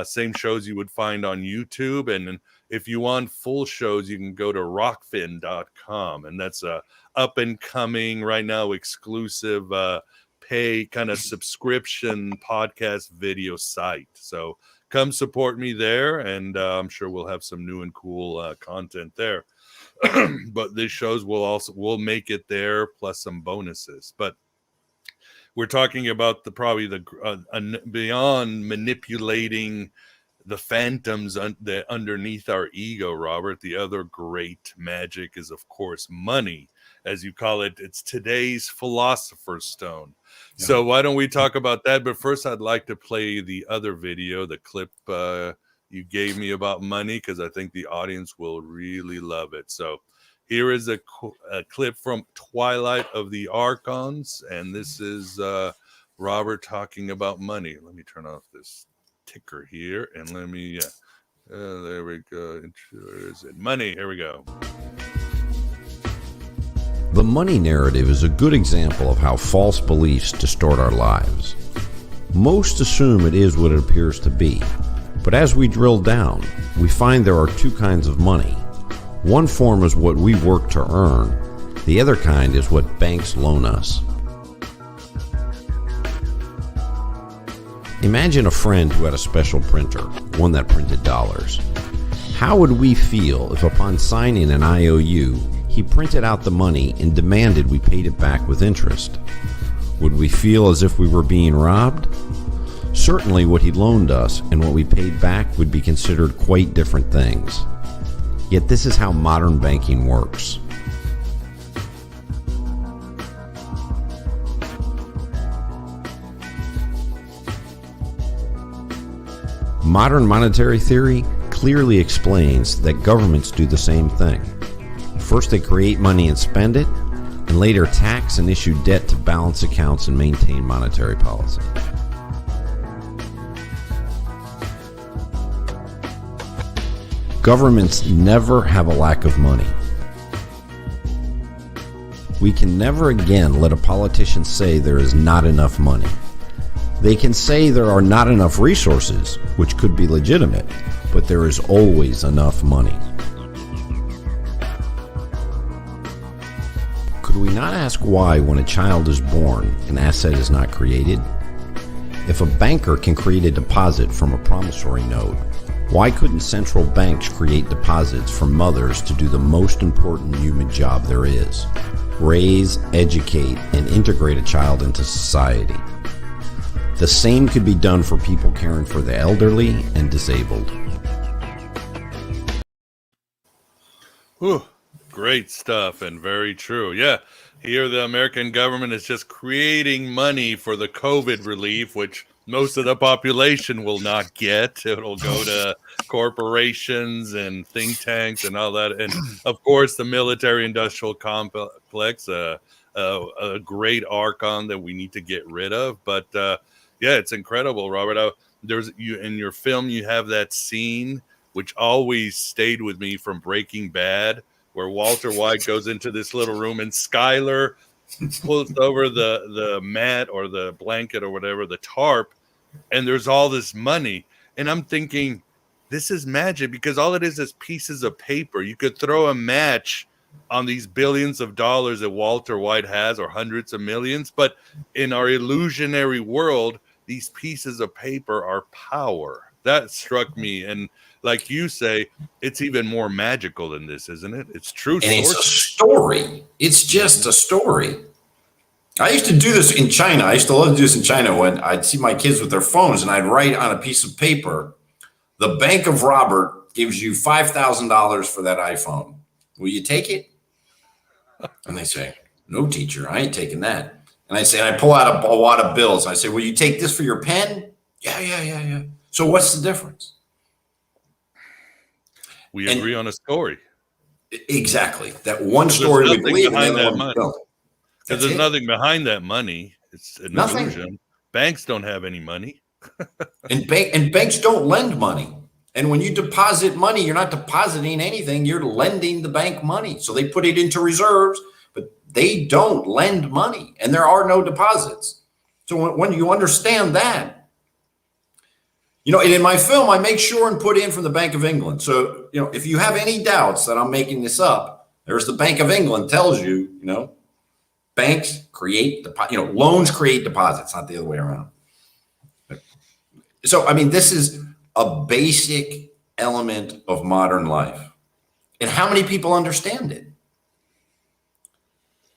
same shows you would find on YouTube. And if you want full shows, you can go to rockfin.com, and that's a up and coming right now exclusive pay kind of subscription podcast video site. So come support me there, and I'm sure we'll have some new and cool content there. But these shows will make it there, plus some bonuses. But we're talking about beyond manipulating the phantoms underneath our ego, Robert. The other great magic is, of course, money, as you call it. It's today's philosopher's stone. Yeah. So why don't we talk about that? But first, I'd like to play the other video, the clip you gave me about money, because I think the audience will really love it. So here is a clip from Twilight of the Archons, and this is Robert talking about money. Let me turn off this ticker here, and let me, there we go. Is it money? Here we go. The money narrative is a good example of how false beliefs distort our lives. Most assume it is what it appears to be, but as we drill down, we find there are two kinds of money. One form is what we work to earn. The other kind is what banks loan us. Imagine a friend who had a special printer, one that printed dollars. How would we feel if upon signing an IOU, he printed out the money and demanded we paid it back with interest? Would we feel as if we were being robbed? Certainly what he loaned us and what we paid back would be considered quite different things. Yet this is how modern banking works. Modern monetary theory clearly explains that governments do the same thing. First they create money and spend it, and later tax and issue debt to balance accounts and maintain monetary policy. Governments never have a lack of money. We can never again let a politician say there is not enough money. They can say there are not enough resources, which could be legitimate, but there is always enough money. Could we not ask why, when a child is born, an asset is not created? If a banker can create a deposit from a promissory note, why couldn't central banks create deposits from mothers to do the most important human job there is? Raise, educate, and integrate a child into society. The same could be done for people caring for the elderly and disabled. Whew, great stuff and very true. Yeah, here the American government is just creating money for the COVID relief, which most of the population will not get. It'll go to corporations and think tanks and all that. And of course, the military-industrial complex, a great Archon that we need to get rid of. But yeah, it's incredible, Robert. There's you in your film. You have that scene which always stayed with me from Breaking Bad, where Walter White goes into this little room and Skyler pulls over the mat or the blanket or whatever, the tarp, and there's all this money. And I'm thinking, this is magic, because all it is pieces of paper. You could throw a match on these billions of dollars that Walter White has, or hundreds of millions. But in our illusionary world, these pieces of paper are power. That struck me. And like you say, it's even more magical than this, isn't it? It's true. And it's a story. It's just a story. I used to do this in China. I used to love to do this in China when I'd see my kids with their phones and I'd write on a piece of paper, the Bank of Robert gives you $5,000 for that iPhone. Will you take it? And they say, no, teacher, I ain't taking that. And I say, I pull out a wad of bills. I say, will you take this for your pen? Yeah. So what's the difference? We agree on a story. Exactly. That one story we believe in, the other one we don't. Because there's nothing behind that money. It's an illusion. Banks don't have any money. and banks don't lend money. And when you deposit money, you're not depositing anything. You're lending the bank money. So they put it into reserves, but they don't lend money. And there are no deposits. So when you understand that, you know, and in my film, I make sure and put in from the Bank of England. So, you know, if you have any doubts that I'm making this up, there's the Bank of England tells you, you know, banks create, loans create deposits, not the other way around. So, I mean, this is a basic element of modern life. And how many people understand it?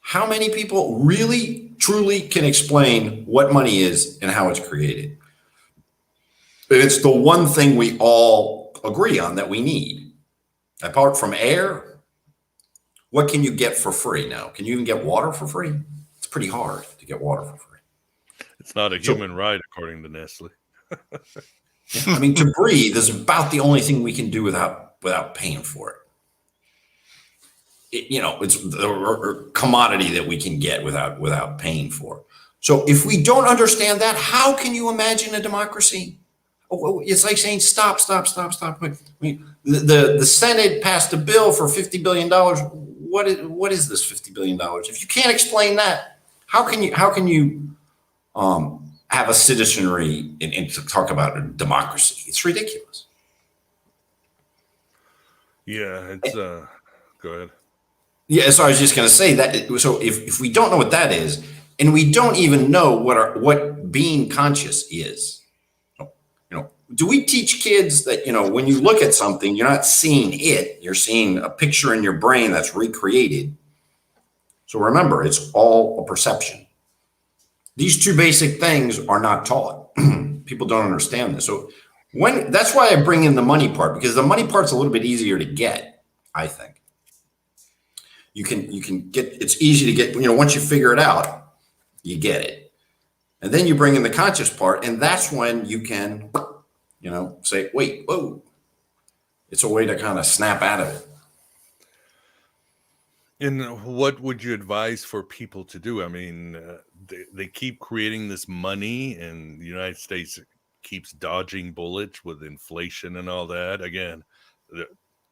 How many people really, truly can explain what money is and how it's created? It's the one thing we all agree on that we need. Apart from air, what can you get for free now? Can you even get water for free? It's pretty hard to get water for free. It's not a human right, according to Nestle. I mean, to breathe is about the only thing we can do without paying for it. It's the commodity that we can get without paying for. So if we don't understand that, how can you imagine a democracy? It's like saying stop. I mean, the Senate passed a bill for $50 billion. What is this $50 billion? If you can't explain that, how can you have a citizenry and to talk about a democracy? It's ridiculous. Yeah, it's go ahead. Yeah, so I was just going to say that. So if we don't know what that is, and we don't even know what being conscious is, do we teach kids that, when you look at something, you're not seeing it, you're seeing a picture in your brain that's recreated. So remember, it's all a perception. These two basic things are not taught. People don't understand this. So that's why I bring in the money part, because the money part's a little bit easier to get, I think. You can get, it's easy to get, once you figure it out, you get it. And then you bring in the conscious part, and that's when you can, say, wait, whoa. It's a way to kind of snap out of it. And what would you advise for people to do? I mean, they keep creating this money, and the United States keeps dodging bullets with inflation and all that. Again,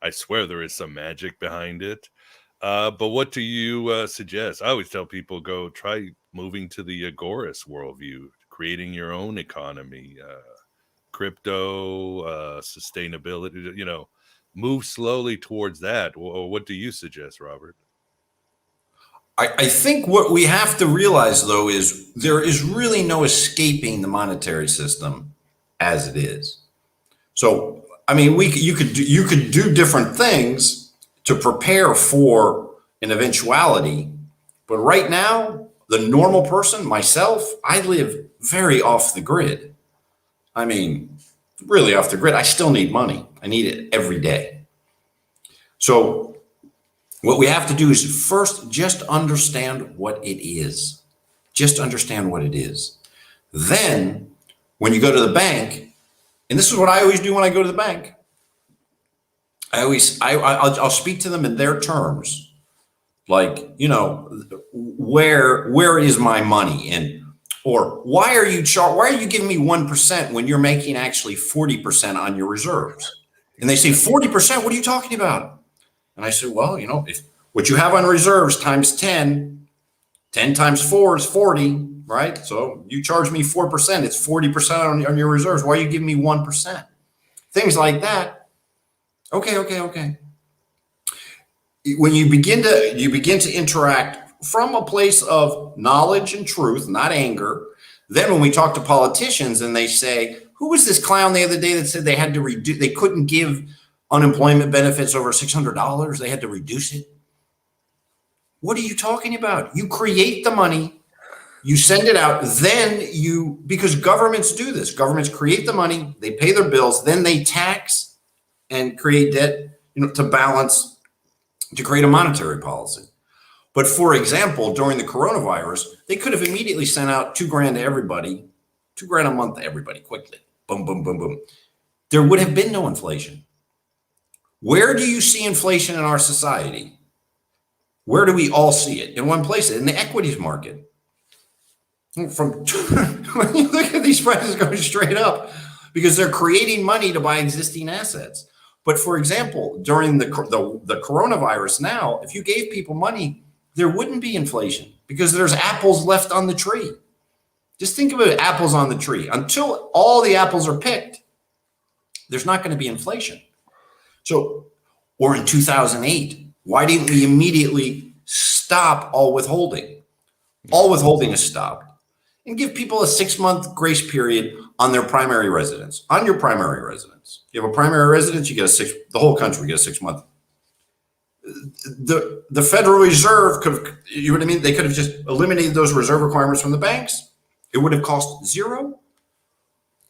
I swear there is some magic behind it. But what do you suggest? I always tell people go try moving to the agorist worldview, creating your own economy, crypto, sustainability, move slowly towards that. Or what do you suggest, Robert? I think what we have to realize, though, is there is really no escaping the monetary system as it is. So, I mean, you could do different things to prepare for an eventuality, but right now, the normal person, myself, I live very off the grid. I mean, really off the grid. I still need money. I need it every day. So what we have to do is first just understand what it is. Just understand what it is. Then when you go to the bank, and this is what I always do when I go to the bank, I'll speak to them in their terms. Like, where is my money? And or why are you giving me 1% when you're making actually 40% on your reserves? And they say 40%, what are you talking about? And I said, well, if what you have on reserves times 10 times 4 is 40, right? So you charge me 4%, it's 40% on your reserves. Why are you giving me 1%? Things like that. Okay. When you begin to interact from a place of knowledge and truth, not anger, then when we talk to politicians and they say, who was this clown the other day that said they couldn't give unemployment benefits over $600, they had to reduce it? What are you talking about? You create the money, you send it out, because governments do this. Governments create the money, they pay their bills, then they tax and create debt, to create a monetary policy. But for example, during the coronavirus, they could have immediately sent out $2,000 to everybody, $2,000 a month to everybody quickly. Boom, boom, boom, boom. There would have been no inflation. Where do you see inflation in our society? Where do we all see it? In one place, in the equities market. When you look at these prices going straight up, because they're creating money to buy existing assets. But for example, during the coronavirus now, if you gave people money, there wouldn't be inflation because there's apples left on the tree. Just think about apples on the tree. Until all the apples are picked, there's not going to be inflation. So, or in 2008, why didn't we immediately stop all withholding? All withholding is stopped. And give people a 6-month grace period on their primary residence. On your primary residence. You have a primary residence, you get the whole country gets a 6-month. The Federal Reserve could have, they could have just eliminated those reserve requirements from the banks. It would have cost zero.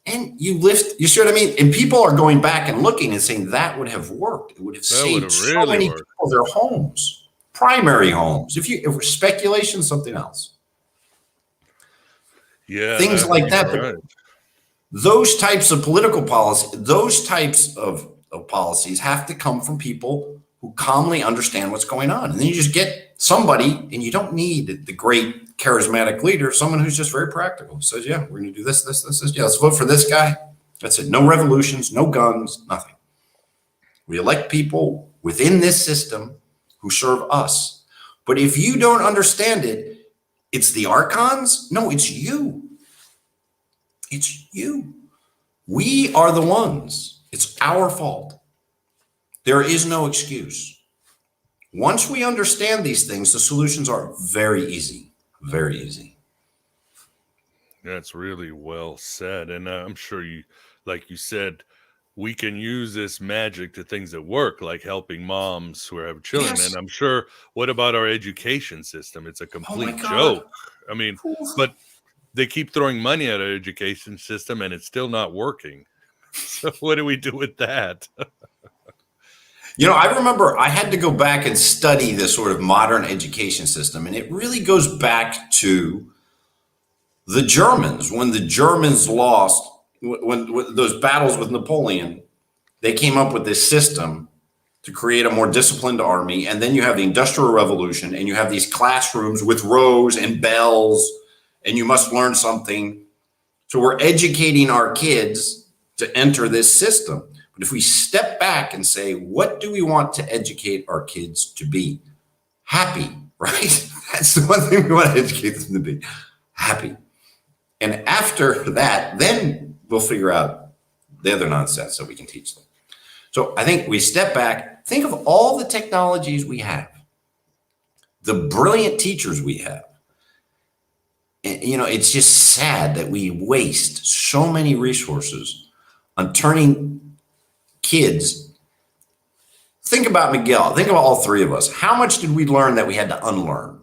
And you see what I mean? And people are going back and looking and saying that would have worked. It would have saved so many people their homes, primary homes. If it was speculation, something else. Yeah. Things like that. Right. Those types of political policy, those types of policies have to come from people who calmly understand what's going on. And then you just get somebody, and you don't need the great charismatic leader, someone who's just very practical. Says, yeah, we're going to do this. Yeah, let's vote for this guy. That's it. No revolutions, no guns, nothing. We elect people within this system who serve us. But if you don't understand it, it's the Archons? No, it's you. It's you. We are the ones. It's our fault. There is no excuse. Once we understand these things, the solutions are very easy. Very easy. That's really well said. And I'm sure like you said, we can use this magic to things that work, like helping moms who have children. Yes. And I'm sure, what about our education system? It's a complete joke. I mean, but they keep throwing money at our education system and it's still not working. So what do we do with that? I remember I had to go back and study this sort of modern education system. And it really goes back to the Germans. When the Germans lost, when those battles with Napoleon, they came up with this system to create a more disciplined army. And then you have the Industrial Revolution and you have these classrooms with rows and bells, and you must learn something. So we're educating our kids to enter this system. But if we step back and say, what do we want to educate our kids to be? Happy, right? That's the one thing we want to educate them to be. Happy. And after that, then we'll figure out the other nonsense that we can teach them. So I think we step back, think of all the technologies we have, the brilliant teachers we have. And, it's just sad that we waste so many resources on turning kids. Think about Miguel. Think about all three of us. How much did we learn that we had to unlearn?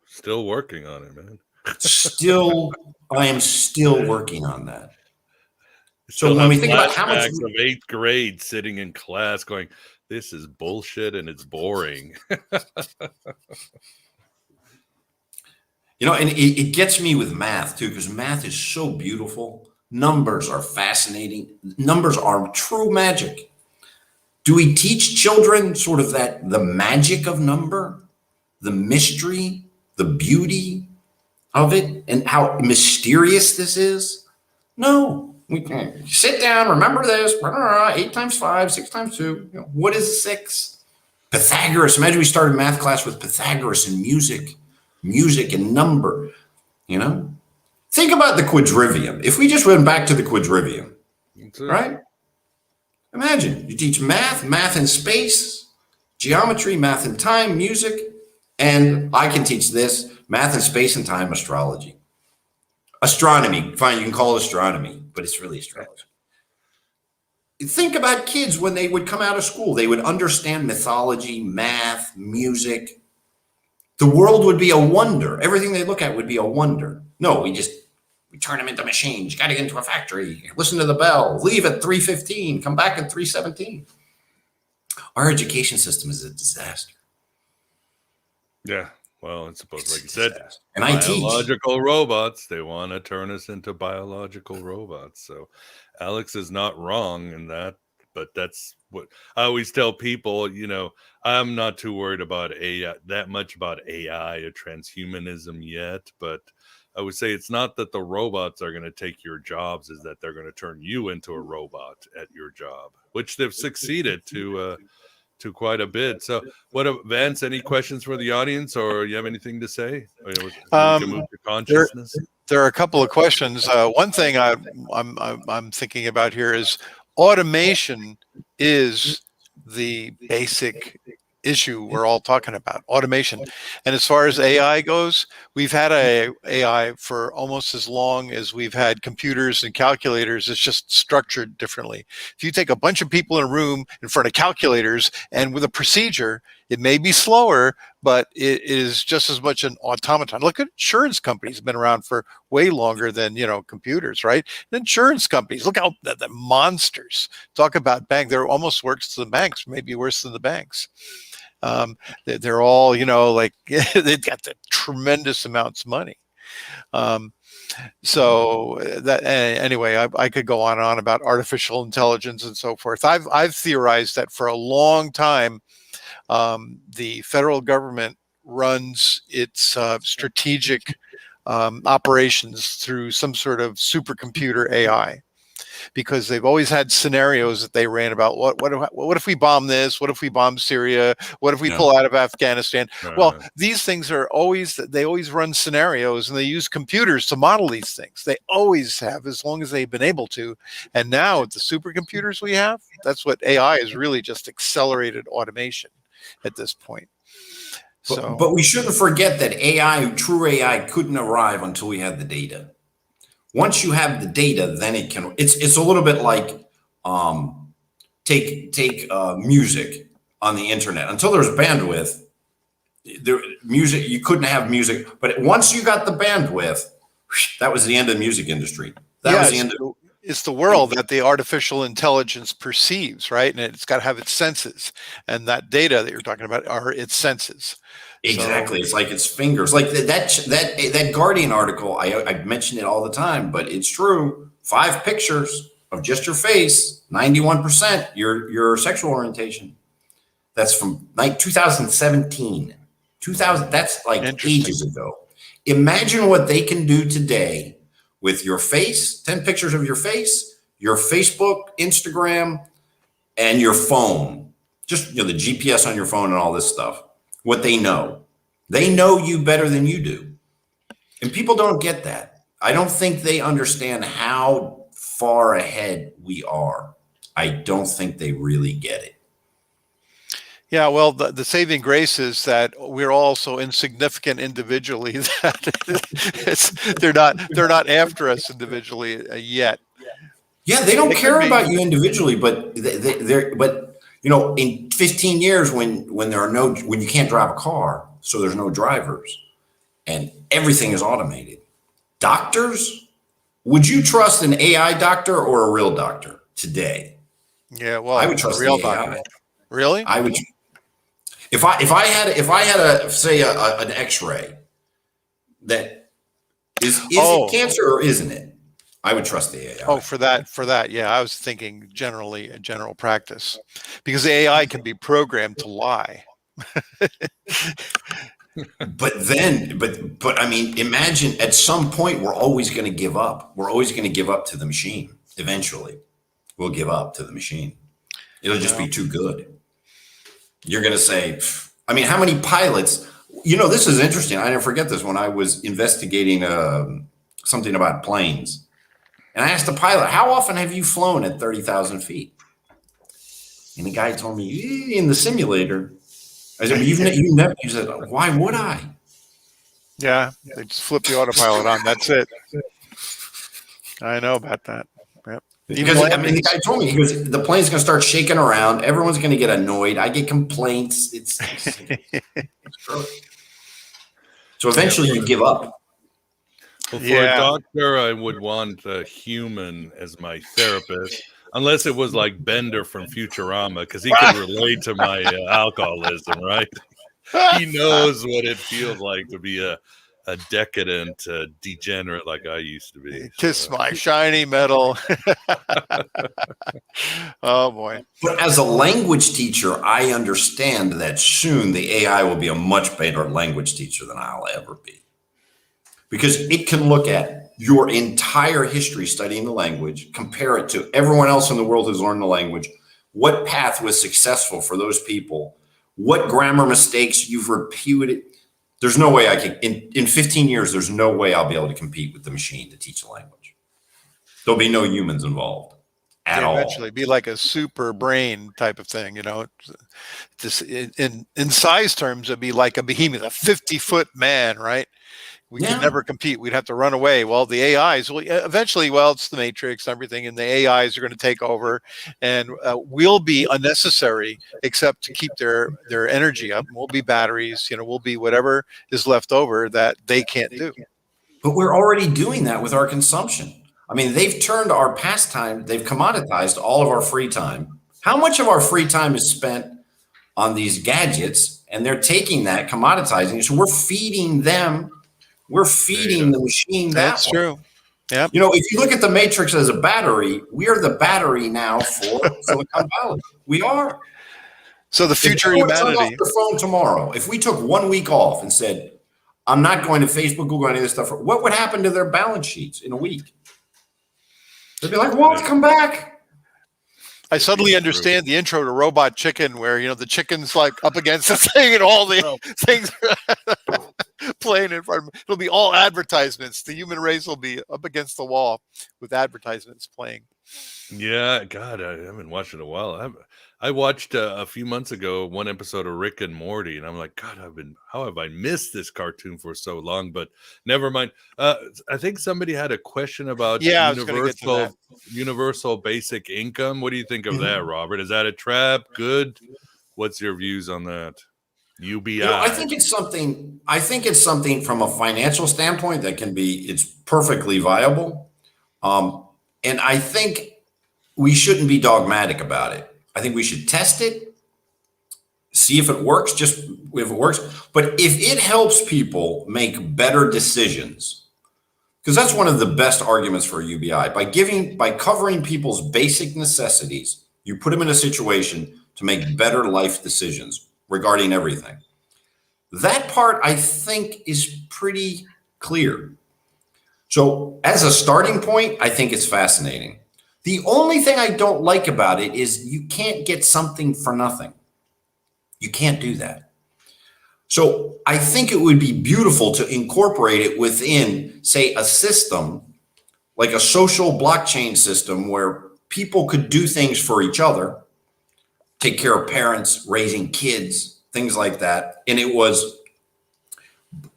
Still working on it, man. I am still working on that. So Still when we think about how much of 8th grade sitting in class going, this is bullshit and it's boring. and it gets me with math too, because math is so beautiful. Numbers are fascinating. Numbers are true magic. Do we teach children sort of the magic of number, the mystery, the beauty of it, and how mysterious this is? No. We can sit down, remember this, 8 times 5, 6 times 2. What is 6? Pythagoras. Imagine we started math class with Pythagoras and music and number, Think about the quadrivium. If we just went back to the quadrivium, right? Imagine you teach math and space, geometry, math and time, music, and I can teach this, math and space and time, astrology. Astronomy, fine, you can call it astronomy, but it's really astrology. Think about kids when they would come out of school. They would understand mythology, math, music. The world would be a wonder. Everything they look at would be a wonder. No, we turn them into machines. You got to get into a factory, listen to the bell, leave at 3:15, come back at 3:17. Our education system is a disaster. Yeah. Well, it's supposed, like you said, and I teach biological robots. They want to turn us into biological robots. So Alex is not wrong in that, but that's what I always tell people. I'm not too worried about AI, that much about AI or transhumanism yet, but I would say it's not that the robots are going to take your jobs, is that they're going to turn you into a robot at your job, which they've succeeded to quite a bit. So Vance, any questions for the audience, or you have anything to say? Or we can move to consciousness. There are a couple of questions. One thing I'm thinking about here is automation is the basic issue we're all talking about, automation. And as far as AI goes, we've had AI for almost as long as we've had computers and calculators. It's just structured differently. If you take a bunch of people in a room in front of calculators and with a procedure, it may be slower, but it is just as much an automaton. Look at insurance companies, have been around for way longer than computers, right? The insurance companies, look how the monsters. Talk about bank, they're almost worse than the banks, maybe worse than the banks. They're all, like they've got the tremendous amounts of money. So that anyway, I could go on and on about artificial intelligence and so forth. I've theorized that for a long time, the federal government runs its strategic operations through some sort of supercomputer AI. Because they've always had scenarios that they ran about what if we bomb this? What if we bomb Syria? What if we pull out of Afghanistan? Well, these things they always run scenarios, and they use computers to model these things. They always have, as long as they've been able to. And now with the supercomputers we have, that's what AI is really just accelerated automation at this point. But we shouldn't forget that true AI couldn't arrive until we had the data. Once you have the data, then it can. It's a little bit like take music on the internet. Until there's bandwidth, music you couldn't have music. But once you got the bandwidth, that was the end of the music industry. That was the end. It's the world that the artificial intelligence perceives, right? And it's got to have its senses, and that data that you're talking about are its senses. Exactly. It's like its fingers. Like that Guardian article, I mention it all the time, but it's true. 5 pictures of just your face, 91% your sexual orientation. That's from 2017. 2000. That's like ages ago. Imagine what they can do today with your face, 10 pictures of your face, your Facebook, Instagram, and your phone. Just the GPS on your phone and all this stuff. What they know. They know you better than you do. And people don't get that. I don't think they understand how far ahead we are. I don't think they really get it. Yeah, well, the saving grace is that we're all so insignificant individually that they're not after us individually yet. Yeah, they don't care about you individually, but in 15 years when you can't drive a car, so there's no drivers, and everything is automated. Doctors, would you trust an AI doctor or a real doctor today? Yeah, well, I would trust a real the AI. doctor. Really? I would. If I had an X-ray that is it cancer or isn't it? I would trust the AI. Oh, for that, yeah. I was thinking generally a general practice, because the AI can be programmed to lie. But I mean, imagine at some point we're always going to give up. We're always going to give up to the machine. Eventually, we'll give up to the machine. It'll just be too good. You're going to say, I mean, how many pilots? This is interesting. I never forget this when I was investigating something about planes. And I asked the pilot, how often have you flown at 30,000 feet? And the guy told me, in the simulator. I said, you never. He said, why would I? Yeah, they just flip the autopilot on. That's it. I know about that. Yep. Because the guy told me, he goes, the plane's going to start shaking around. Everyone's going to get annoyed. I get complaints. It's so eventually you give up. Well, for a doctor, I would want a human as my therapist, unless it was like Bender from Futurama, because he could relate to my alcoholism, right? He knows what it feels like to be a decadent degenerate like I used to be. Kiss my shiny metal. Oh, boy. But as a language teacher, I understand that soon the AI will be a much better language teacher than I'll ever be. Because it can look at your entire history studying the language, compare it to everyone else in the world who's learned the language, what path was successful for those people, what grammar mistakes you've repeated. There's no way I can, in 15 years, there's no way I'll be able to compete with the machine to teach the language. There'll be no humans involved at all. Eventually be like a super brain type of thing, Just in size terms, it'd be like a behemoth, a 50-foot man, right? We could never compete. We'd have to run away. Well, the AIs, eventually, it's the Matrix and everything, and the AIs are going to take over, and we'll be unnecessary except to keep their energy up. We'll be batteries, we'll be whatever is left over that they can't do. But we're already doing that with our consumption. I mean, they've turned our pastime, they've commoditized all of our free time. How much of our free time is spent on these gadgets? And they're taking that, commoditizing it. So we're feeding them. We're feeding the machine that That's way. true. Yeah. If you look at the Matrix as a battery, we are the battery now for Silicon Valley. We are. So the future of humanity. Off the phone tomorrow. If we took 1 week off and said, "I'm not going to Facebook, Google, any of this stuff," what would happen to their balance sheets in a week? They'd be like, "Walt, come back." I suddenly understand the intro to Robot Chicken, where the chicken's like up against the thing, and all the things are playing in front of me. It'll be all advertisements. The human race will be up against the wall with advertisements playing. Yeah, God, I haven't watched it in a while. I watched a few months ago one episode of Rick and Morty, and I'm like, God, how have I missed this cartoon for so long? But never mind. I think somebody had a question about universal basic income. What do you think of that, Robert? Is that a trap? Good. What's your views on that? UBI. I think it's something. I think it's something from a financial standpoint that it's perfectly viable, and I think we shouldn't be dogmatic about it. I think we should test it, see if it works, But if it helps people make better decisions, because that's one of the best arguments for UBI, by covering people's basic necessities, you put them in a situation to make better life decisions regarding everything. That part, I think, is pretty clear. So as a starting point, I think it's fascinating. The only thing I don't like about it is you can't get something for nothing. You can't do that. So I think it would be beautiful to incorporate it within, say, a system like a social blockchain system where people could do things for each other, take care of parents, raising kids, things like that. And it was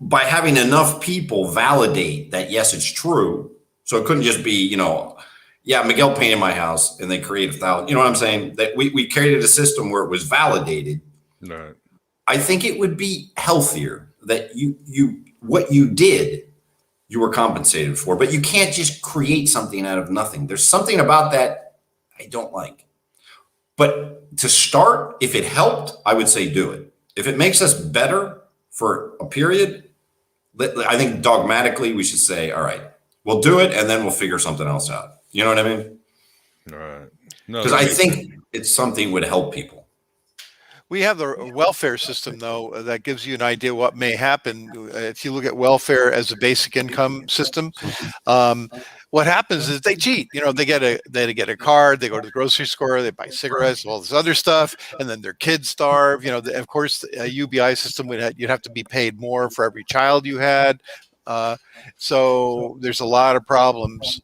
by having enough people validate that, yes, it's true. So it couldn't just be, yeah, Miguel painted my house and they created 1,000. You know what I'm saying? That we created a system where it was validated. Right. I think it would be healthier that what you did, you were compensated for, but you can't just create something out of nothing. There's something about that I don't like. But to start, if it helped, I would say do it. If it makes us better for a period, I think dogmatically we should say, all right, we'll do it and then we'll figure something else out. You know what I mean? All right. Because I think it's something that would help people. We have the welfare system, though, that gives you an idea what may happen. If you look at welfare as a basic income system, what happens is they cheat. They get a card, they go to the grocery store, they buy cigarettes, all this other stuff, and then their kids starve. Of course, a UBI system you'd have to be paid more for every child you had. So there's a lot of problems.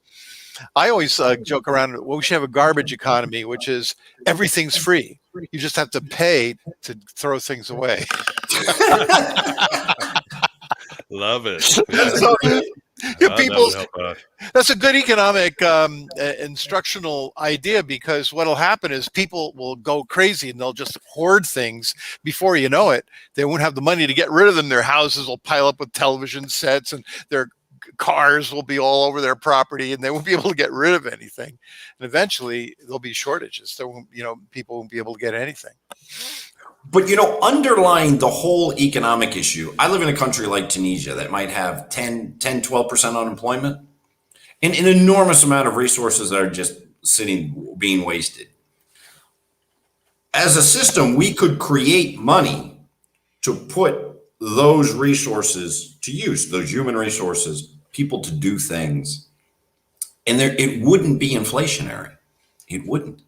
I always joke around, well, we should have a garbage economy, which is everything's free. You just have to pay to throw things away. Love it. So, people, that that's a good economic instructional idea, because what'll happen is people will go crazy and they'll just hoard things. Before you know it, they won't have the money to get rid of them. Their houses will pile up with television sets and their cars will be all over their property, and they won't be able to get rid of anything. And eventually there'll be shortages. There won't, people won't be able to get anything. But, underlying the whole economic issue, I live in a country like Tunisia that might have 12% unemployment and an enormous amount of resources that are just being wasted. As a system, we could create money to put those resources to use, those human resources, people to do things. And it wouldn't be inflationary. It wouldn't.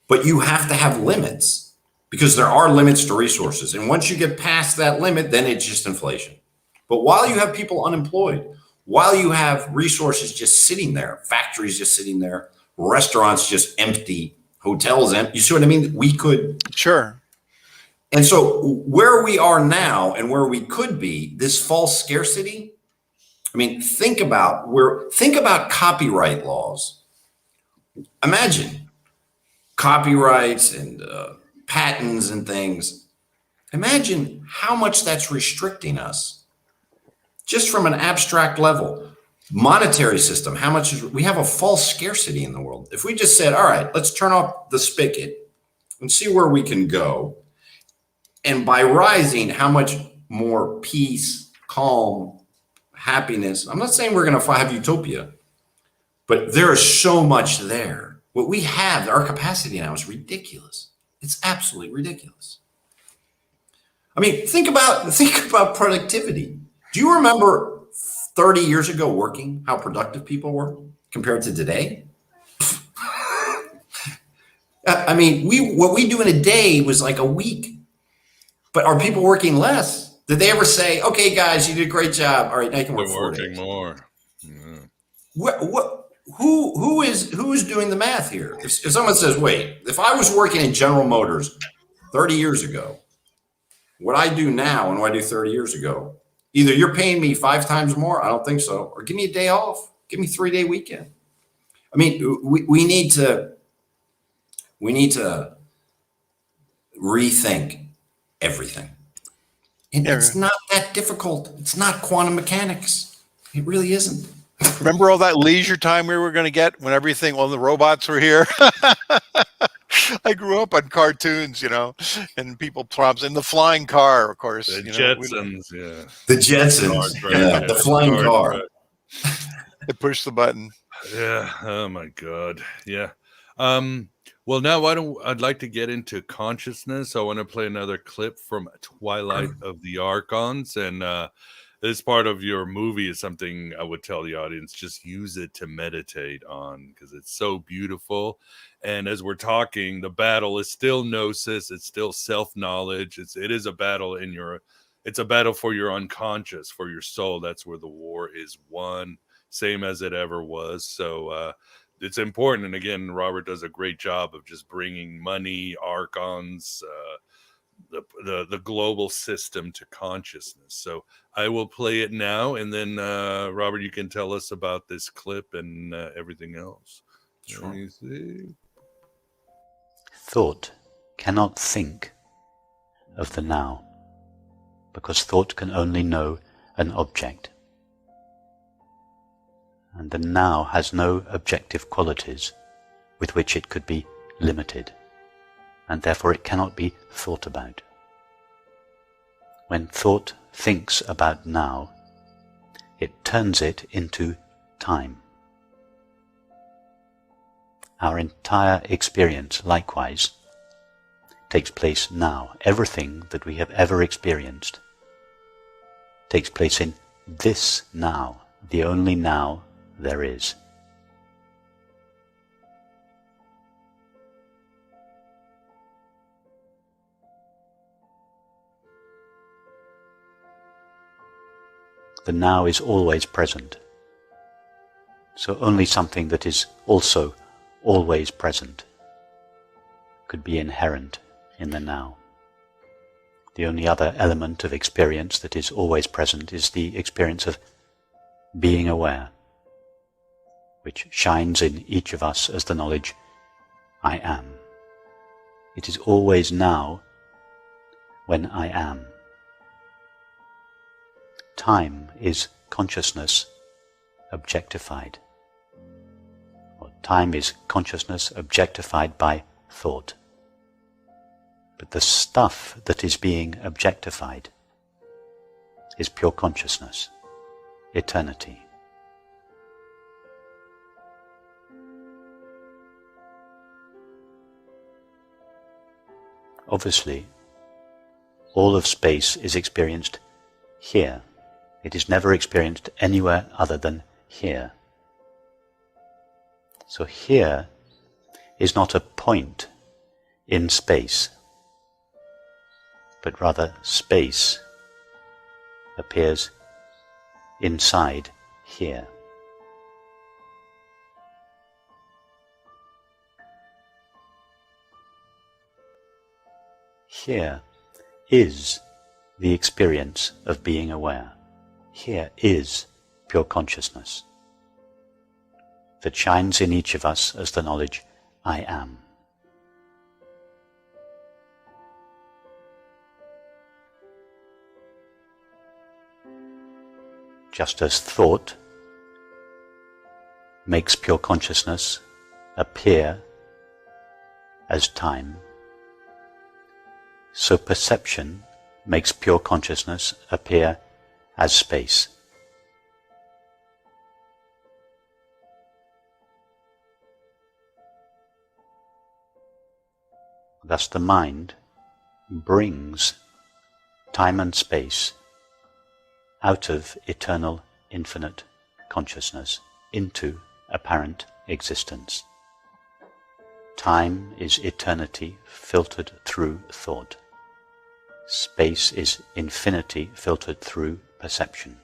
But you have to have limits, because there are limits to resources. And once you get past that limit, then it's just inflation. But while you have people unemployed, while you have resources just sitting there, factories just sitting there, restaurants just empty, hotels empty, you see what I mean? We could. Sure. And so where we are now and where we could be, this false scarcity, think about copyright laws. Imagine copyrights and patents and things. Imagine how much that's restricting us just from an abstract level. Monetary system, how much we have a false scarcity in the world. If we just said, all right, let's turn off the spigot and see where we can go. And by rising, how much more peace, calm, happiness. I'm not saying we're going to have utopia, but there is so much there. What we have, our capacity now is ridiculous. It's absolutely ridiculous. Think about productivity. Do you remember 30 years ago working, how productive people were compared to today? What we do in a day was like a week. But are people working less? Did they ever say, okay, guys, you did a great job. All right, now you can work 4 days. Working more. Yeah. Who is doing the math here? If someone says, wait, if I was working in General Motors 30 years ago, what I do now and what I do 30 years ago, either you're paying me 5 times more, I don't think so, or give me a day off, give me a 3-day weekend. We need to rethink everything. And it's not that difficult. It's not quantum mechanics. It really isn't. Remember all that leisure time we were going to get when the robots were here? I grew up on cartoons, and people prompts in the flying car, of course. The Jetsons, yeah. The Jetsons, yeah. The flying car. They push the button. Yeah. Oh my God. Yeah. Well, now I'd like to get into consciousness. I want to play another clip from Twilight of the Archons, and this part of your movie is something I would tell the audience, just use it to meditate on, because it's so beautiful. And as we're talking, the battle is still gnosis, it's still self-knowledge. It is a battle it's a battle for your unconscious, for your soul. That's where the war is won, same as it ever was. So it's important. And again, Robert does a great job of just bringing money, archons, the global system to consciousness. So I will play it now, and then Robert, you can tell us about this clip and everything else. Sure. Let me see. Thought cannot think of the now, because thought can only know an object. And the now has no objective qualities with which it could be limited, and therefore it cannot be thought about. When thought thinks about now, it turns it into time. Our entire experience, likewise, takes place now. Everything that we have ever experienced takes place in this now, the only now there is. The now is always present, so only something that is also always present could be inherent in the now. The only other element of experience that is always present is the experience of being aware, which shines in each of us as the knowledge, I am. It is always now when I am. Time is consciousness objectified. Or time is consciousness objectified by thought. But the stuff that is being objectified is pure consciousness, eternity. Obviously, all of space is experienced here. It is never experienced anywhere other than here. So here is not a point in space, but rather space appears inside here. Here is the experience of being aware. Here is pure consciousness that shines in each of us as the knowledge, I am. Just as thought makes pure consciousness appear as time, so perception makes pure consciousness appear as space. Thus the mind brings time and space out of eternal, infinite consciousness into apparent existence. Time is eternity filtered through thought. Space is infinity filtered through perception.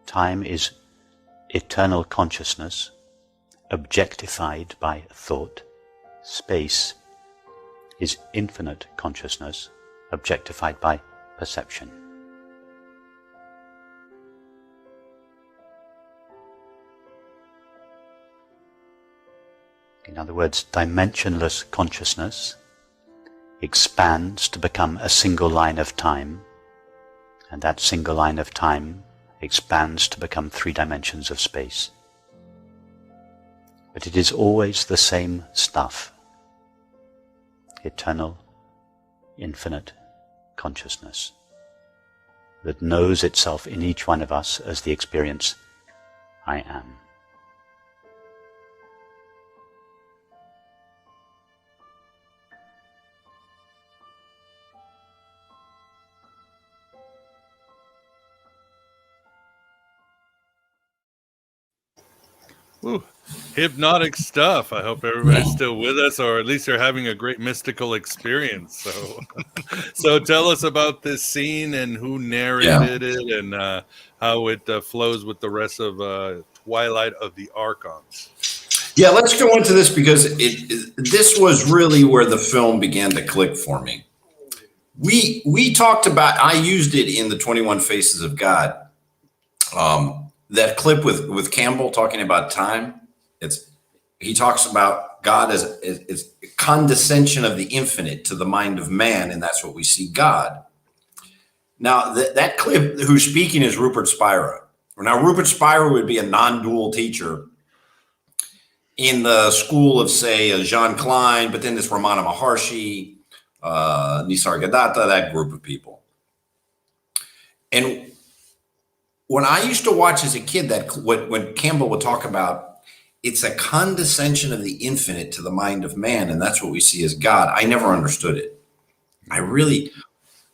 Time is eternal consciousness objectified by thought. Space is infinite consciousness objectified by perception. In other words, dimensionless consciousness expands to become a single line of time, and that single line of time expands to become 3 dimensions of space. But it is always the same stuff, eternal, infinite consciousness that knows itself in each one of us as the experience, I am. Ooh, hypnotic stuff. I hope everybody's still with us, or at least they're having a great mystical experience. So, so tell us about this scene and who narrated it, and how it flows with the rest of Twilight of the Archons. Yeah, let's go into this because this was really where the film began to click for me. We talked about, I used it in the 21 Faces of God. That clip with Campbell talking about time. He talks about God as condescension of the infinite to the mind of man, and that's what we see God. Now that clip, who's speaking is Rupert Spira. Now Rupert Spira would be a non-dual teacher in the school of, say, Jean Klein, but then this Ramana Maharshi, Nisargadatta, that group of people. And when I used to watch as a kid, when Campbell would talk about, it's a condescension of the infinite to the mind of man, and that's what we see as God. I never understood it.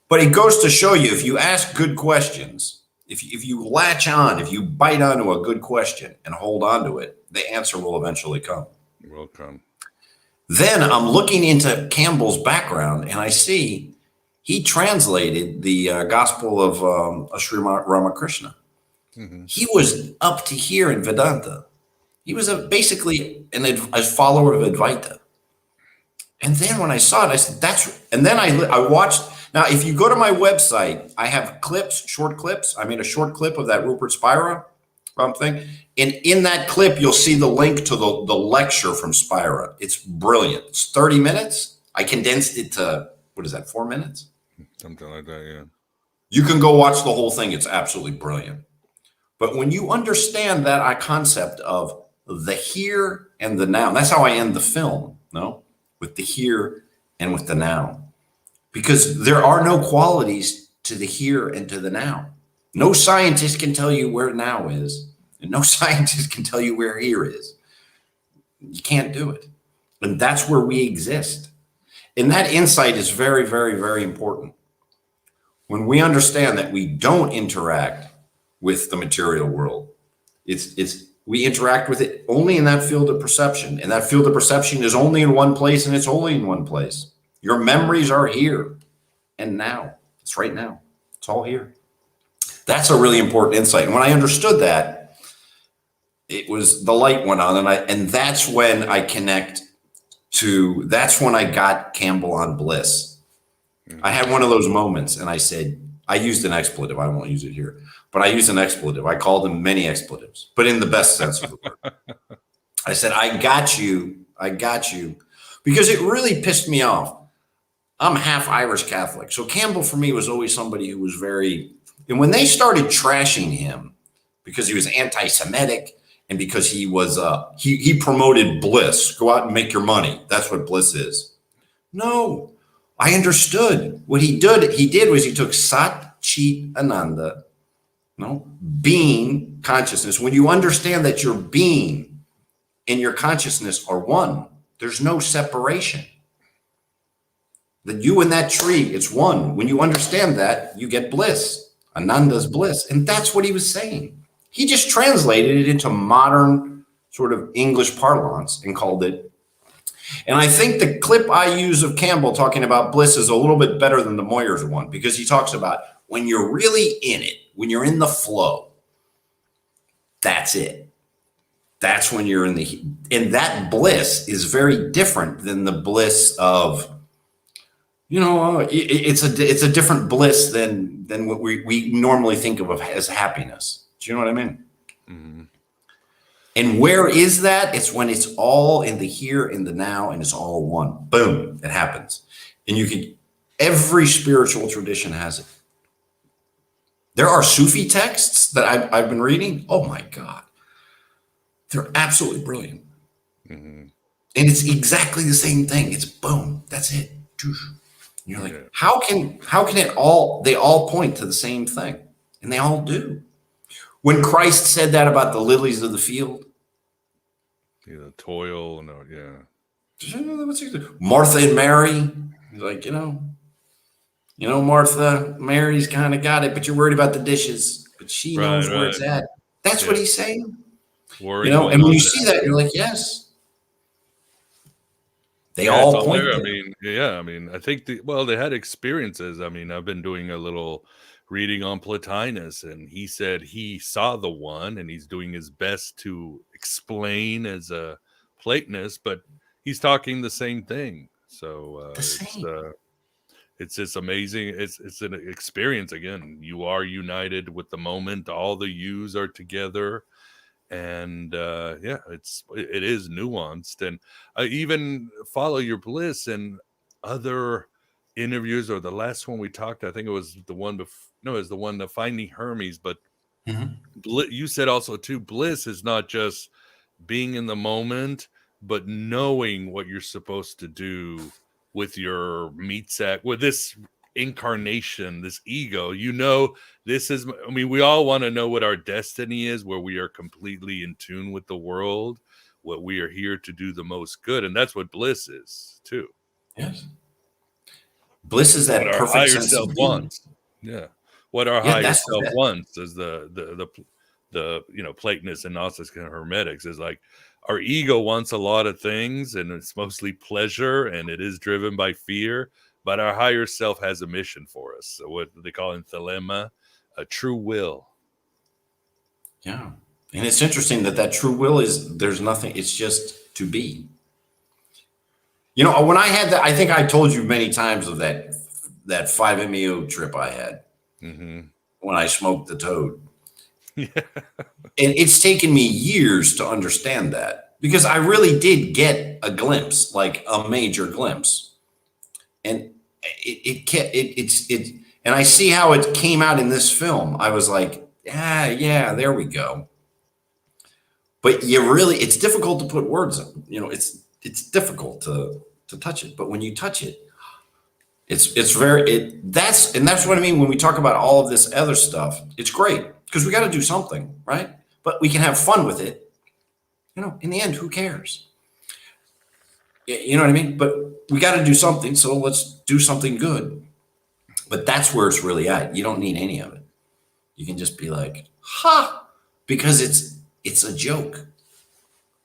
But it goes to show you, if you ask good questions, if you latch on, if you bite onto a good question and hold on to it, the answer will eventually come. Will come. Then I'm looking into Campbell's background, and I see he translated the Gospel of Sri Ramakrishna. Mm-hmm. He was up to here in Vedanta. He was basically a follower of Advaita. And then when I saw it, I said, and then I watched. Now, if you go to my website, I have clips, short clips. I made a short clip of that Rupert Spira thing. And in that clip, you'll see the link to the lecture from Spira. It's brilliant. It's 30 minutes. I condensed it to, 4 minutes? Something like that, yeah. You can go watch the whole thing. It's absolutely brilliant. But when you understand that concept of the here and the now, that's how I end the film, no? With the here and with the now. Because there are no qualities to the here and to the now. No scientist can tell you where now is, and no scientist can tell you where here is. You can't do it. And that's where we exist. And that insight is very, very, very important. When we understand that we don't interact with the material world, we interact with it only in that field of perception. And that field of perception is only in one place, and it's only in one place. Your memories are here and now. It's right now. It's all here. That's a really important insight. And when I understood that, it was the light went on, and that's when I that's when I got Campbell on bliss. I had one of those moments, and I said, I used an expletive. I won't use it here, but I used an expletive. I called him many expletives, but in the best sense of the word. I said, I got you, because it really pissed me off. I'm half Irish Catholic. So Campbell for me was always somebody who was and when they started trashing him because he was anti-Semitic and because he was, he promoted bliss, go out and make your money. That's what bliss is. No, I understood. What he did was he took Sat Chit Ananda, being consciousness. When you understand that your being and your consciousness are one, there's no separation. That you and that tree, it's one. When you understand that, you get bliss. Ananda's bliss. And that's what he was saying. He just translated it into modern sort of English parlance and called it. And I think the clip I use of Campbell talking about bliss is a little bit better than the Moyers one, because he talks about when you're really in it, when you're in the flow, that's it. That's when you're in and that bliss is very different than the bliss of, it's a different bliss than what we normally think of as happiness. Do you know what I mean? Mm-hmm. And where is that? It's when it's all in the here and the now, and it's all one. Boom, it happens. And every spiritual tradition has it. There are Sufi texts that I've been reading. Oh my God. They're absolutely brilliant. Mm-hmm. And it's exactly the same thing. It's boom, that's it. And you're like, how can they all point to the same thing? And they all do. When Christ said that about the lilies of the field. Yeah, toil, Martha and Mary, he's like, Martha, Mary's kind of got it, but you're worried about the dishes. But she knows where it's at. That's what he's saying. worry And going when on you in see that, you're like, yes. They Yeah, it's all all point there. I there. mean, yeah, I mean, I think they had experiences. I mean, I've been doing a little reading on Plotinus, and he said he saw the one, and he's doing his best to explain as a Platonist, but he's talking the same thing. So The same. it's just amazing. It's an experience again. You are united with the moment. All the yous are together, and yeah, it is nuanced. And I even follow your bliss and other interviews, or the last one we talked, I think it was the one no, it was the one, the Finding Hermes. But Mhm. you said also too, bliss is not just being in the moment, but knowing what you're supposed to do with your meat sack, with this incarnation, this ego. This is, I mean, we all want to know what our destiny is, where we are completely in tune with the world, what we are here to do the most good. And that's what bliss is too. Yes. Bliss is What that our perfect higher sense self of being. wants. Yeah. What our Yeah, higher that's what self that. wants is the Platonists and Gnostics and Hermetics is like, our ego wants a lot of things, and it's mostly pleasure, and it is driven by fear, but our higher self has a mission for us. So what they call in thelema, a true will. Yeah. And it's interesting that true will is there's nothing, it's just to be. When I had that, I think I told you many times of that 5-MeO trip I had Mm-hmm. when I smoked the toad. Yeah. And it's taken me years to understand that, because I really did get a glimpse, like a major glimpse. And and I see how it came out in this film. I was like, yeah, there we go. But it's difficult to put words in. It's difficult to touch it. But when you touch it, that's what I mean when we talk about all of this other stuff. It's great because we got to do something, right? But we can have fun with it. In the end, who cares? You know what I mean? But we got to do something, so let's do something good. But that's where it's really at. You don't need any of it. You can just be like, ha, because it's a joke.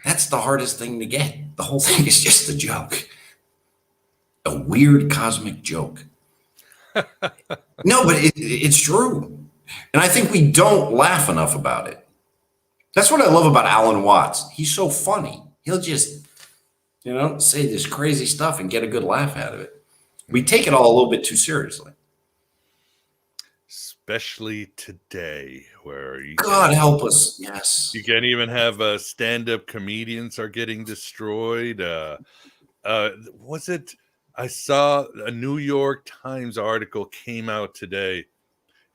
That's the hardest thing to get. The whole thing is just a joke. A weird cosmic joke. No, but it's true. And I think we don't laugh enough about it. That's what I love about Alan Watts. He's so funny. He'll just, say this crazy stuff and get a good laugh out of it. We take it all a little bit too seriously. Especially today, where God help us. Yes. you can't even have stand-up comedians are getting destroyed. Was it? I saw a New York Times article came out today,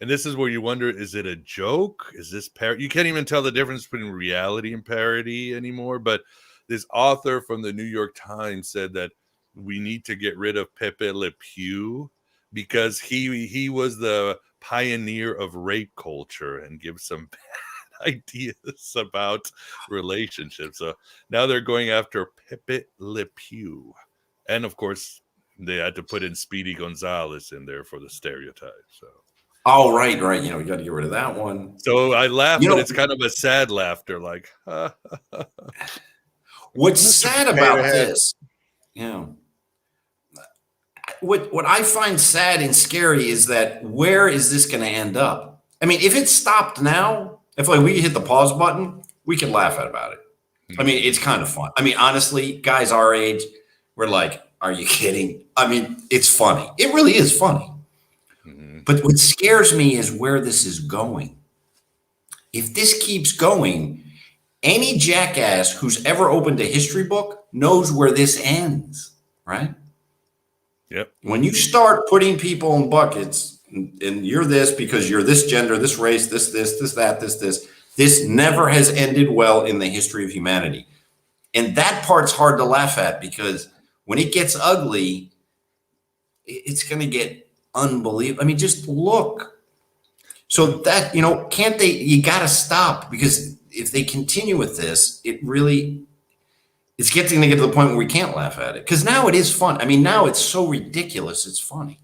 and this is where you wonder: is it a joke? Is this parody? You can't even tell the difference between reality and parody anymore. But this author from the New York Times said that we need to get rid of Pepe Le Pew because he was the pioneer of rape culture and give some bad ideas about relationships. So now they're going after Pepe Le Pew. And of course, they had to put in Speedy Gonzalez in there for the stereotype. So, Oh, right. We got to get rid of that one. so I laugh, but it's kind of a sad laughter. Like, what's sad about this? What I find sad and scary is that where is this going to end up? I mean, if it stopped now, if we hit the pause button, we could laugh about it. I mean, it's kind of fun. I mean, honestly, guys our age, we're like, are you kidding? I mean, it's funny. It really is funny. Mm-hmm. But what scares me is where this is going. If this keeps going, any jackass who's ever opened a history book knows where this ends, right? Yep. When you start putting people in buckets, and you're this because you're this gender, this race, this, that, this never has ended well in the history of humanity. And that part's hard to laugh at because when it gets ugly, it's going to get unbelievable. I mean, just look. So that, can't they, you got to stop, because if they continue with this, it's getting to the point where we can't laugh at it, because now it is fun. I mean, now it's so ridiculous. It's funny.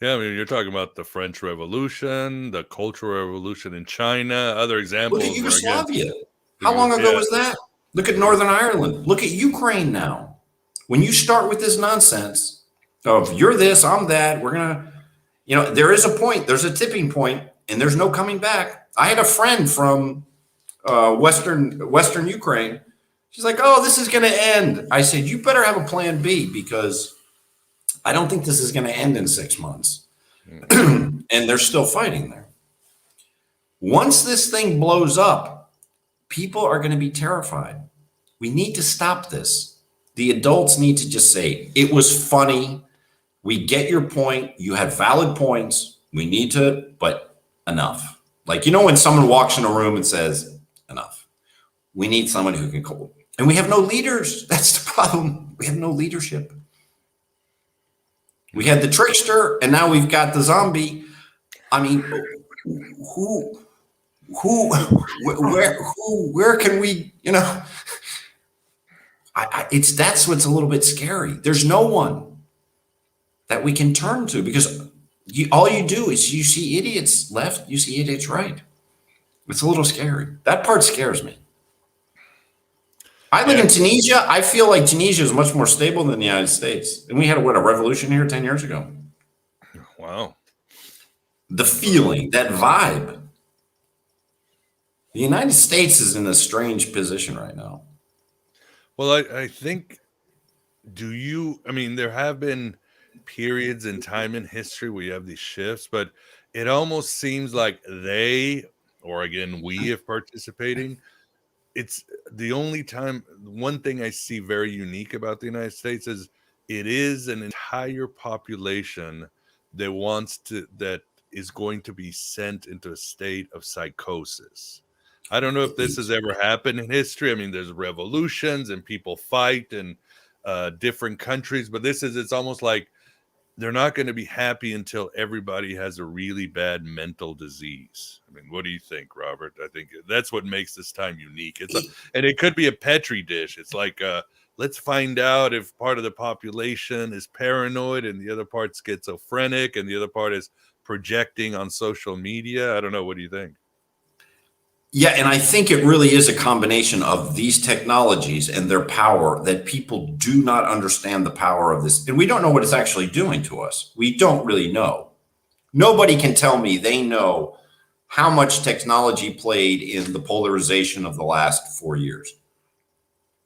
Yeah, I mean, you're talking about the French Revolution, the Cultural Revolution in China, other examples. Look at Yugoslavia. How long ago Yeah. was that? Look at Northern Ireland. Look at Ukraine now. When you start with this nonsense of you're this, I'm that, we're going to, there is a point, there's a tipping point, and there's no coming back. I had a friend from Western Ukraine. She's like, oh, this is going to end. I said, you better have a plan B, because I don't think this is going to end in 6 months. And they're still fighting there. Once this thing blows up, people are going to be terrified. We need to stop this. The adults need to just say, it was funny. We get your point. You had valid points. We need to, but enough. Like, when someone walks in a room and says, enough. We need someone who can call. And we have no leaders. That's the problem. We have no leadership. We had the trickster, and now we've got the zombie. I mean, where can we, that's what's a little bit scary. There's no one that we can turn to, because all you do is you see idiots left, you see idiots right. It's a little scary. That part scares me. I live in Tunisia. I feel like Tunisia is much more stable than the United States. And we had a revolution here 10 years ago. Wow. The feeling, that vibe. The United States is in a strange position right now. Well, I think, there have been periods in time in history where you have these shifts, but it almost seems like we, if participating, it's the only time. One thing I see very unique about the United States is it is an entire population that is going to be sent into a state of psychosis. I don't know if this has ever happened in history. There's revolutions and people fight in different countries, but it's almost like they're not going to be happy until everybody has a really bad mental disease. What do you think, Robert? I think that's what makes this time unique. And it could be a Petri dish. It's like, let's find out if part of the population is paranoid and the other part's schizophrenic and the other part is projecting on social media. I don't know. What do you think? Yeah, and I think it really is a combination of these technologies and their power, that people do not understand the power of this. And we don't know what it's actually doing to us. We don't really know. Nobody can tell me they know how much technology played in the polarization of the last 4 years.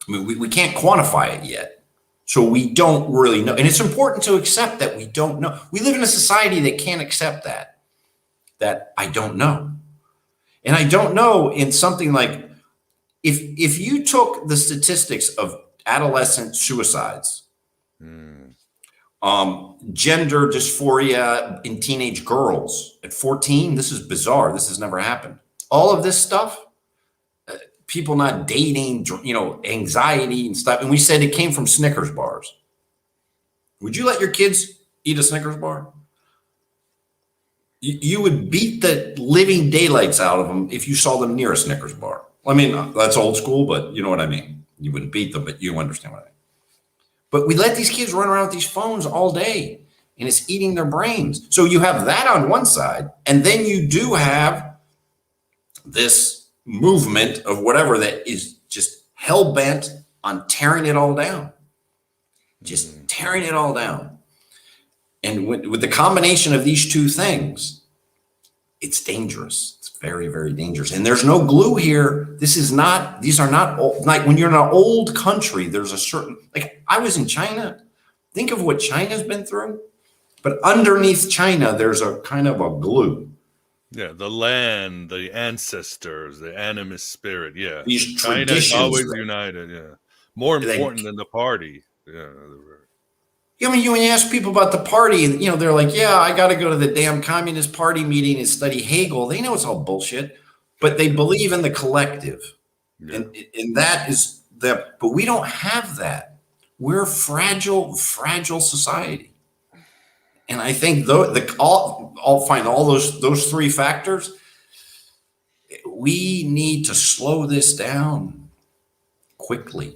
We can't quantify it yet. So we don't really know. And it's important to accept that we don't know. We live in a society that can't accept that I don't know. And I don't know, in something like, if you took the statistics of adolescent suicides, gender dysphoria in teenage girls at 14, this is bizarre. This has never happened. All of this stuff, people not dating, anxiety and stuff. And we said it came from Snickers bars. Would you let your kids eat a Snickers bar? You would beat the living daylights out of them if you saw them near a Snickers bar. That's old school, but you know what I mean. You wouldn't beat them, but you understand what I mean. But we let these kids run around with these phones all day, and it's eating their brains. So you have that on one side, and then you do have this movement of whatever that is just hell-bent on tearing it all down. Just tearing it all down. And with the combination of these two things, it's dangerous. It's very, very dangerous. And there's no glue here. These are not old, like when you're in an old country, there's a certain, like I was in China. Think of what China's been through. But underneath China, there's a kind of a glue. Yeah, the land, the ancestors, the animist spirit. Yeah. These China is always traditions, united. Yeah. More important than the party. Yeah. when you ask people about the party, and they're like, yeah, I got to go to the damn Communist Party meeting and study Hegel. They know it's all bullshit, but they believe in the collective. Yeah. And that is but we don't have that. We're a fragile society. And I think I'll find all those three factors. We need to slow this down quickly.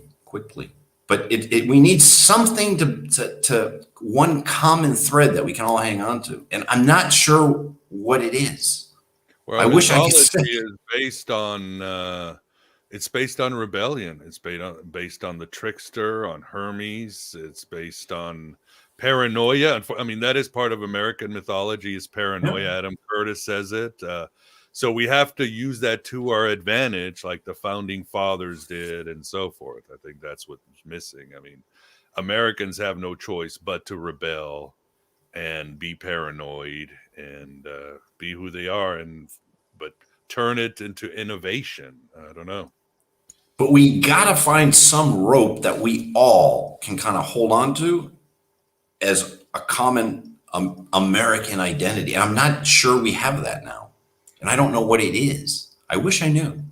But we need something to one common thread that we can all hang on to. And I'm not sure what it is. Well, I wish I could say. is based on It's based on rebellion. It's based on the trickster, on Hermes. It's based on paranoia. I mean, that is part of American mythology, is paranoia. Yeah. Adam Curtis says it. So we have to use that to our advantage, like the founding fathers did, and so forth. I think that's what's missing. I mean, Americans have no choice but to rebel and be paranoid and be who they are, but turn it into innovation. I don't know. But we got to find some rope that we all can kind of hold on to as a common American identity. I'm not sure we have that now. And I don't know what it is. I wish I knew.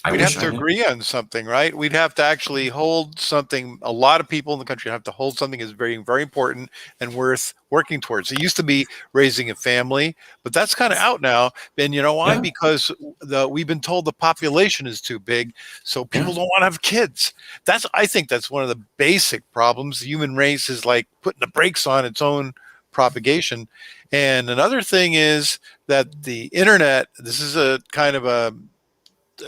We'd have to agree on something, right? We'd have to actually hold something. A lot of people in the country have to hold something that's very, very important and worth working towards. It used to be raising a family, but that's kind of out now. And you know why? Yeah. Because we've been told the population is too big, so people don't want to have kids. I think that's one of the basic problems. The human race is like putting the brakes on its own propagation. And another thing is that the internet, this is a kind of a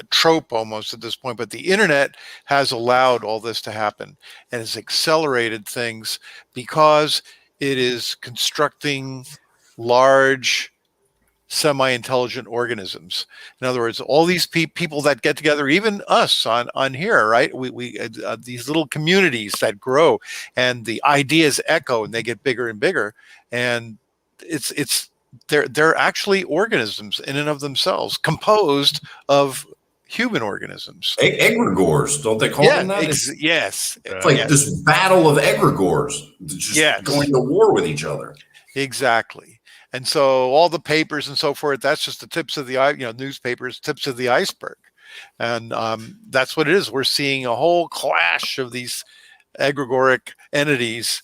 trope almost at this point, but the internet has allowed all this to happen and has accelerated things because it is constructing large semi-intelligent organisms. In other words, all these people that get together, even us on here, right? We these little communities that grow, and the ideas echo and they get bigger and bigger, and they're actually organisms in and of themselves, composed of human organisms. Egregores, don't they call them that? Yes. It's like this battle of egregores, just going to war with each other. Exactly. And so all the papers and so forth, that's just the tips of the, newspapers, tips of the iceberg. And that's what it is. We're seeing a whole clash of these egregoric entities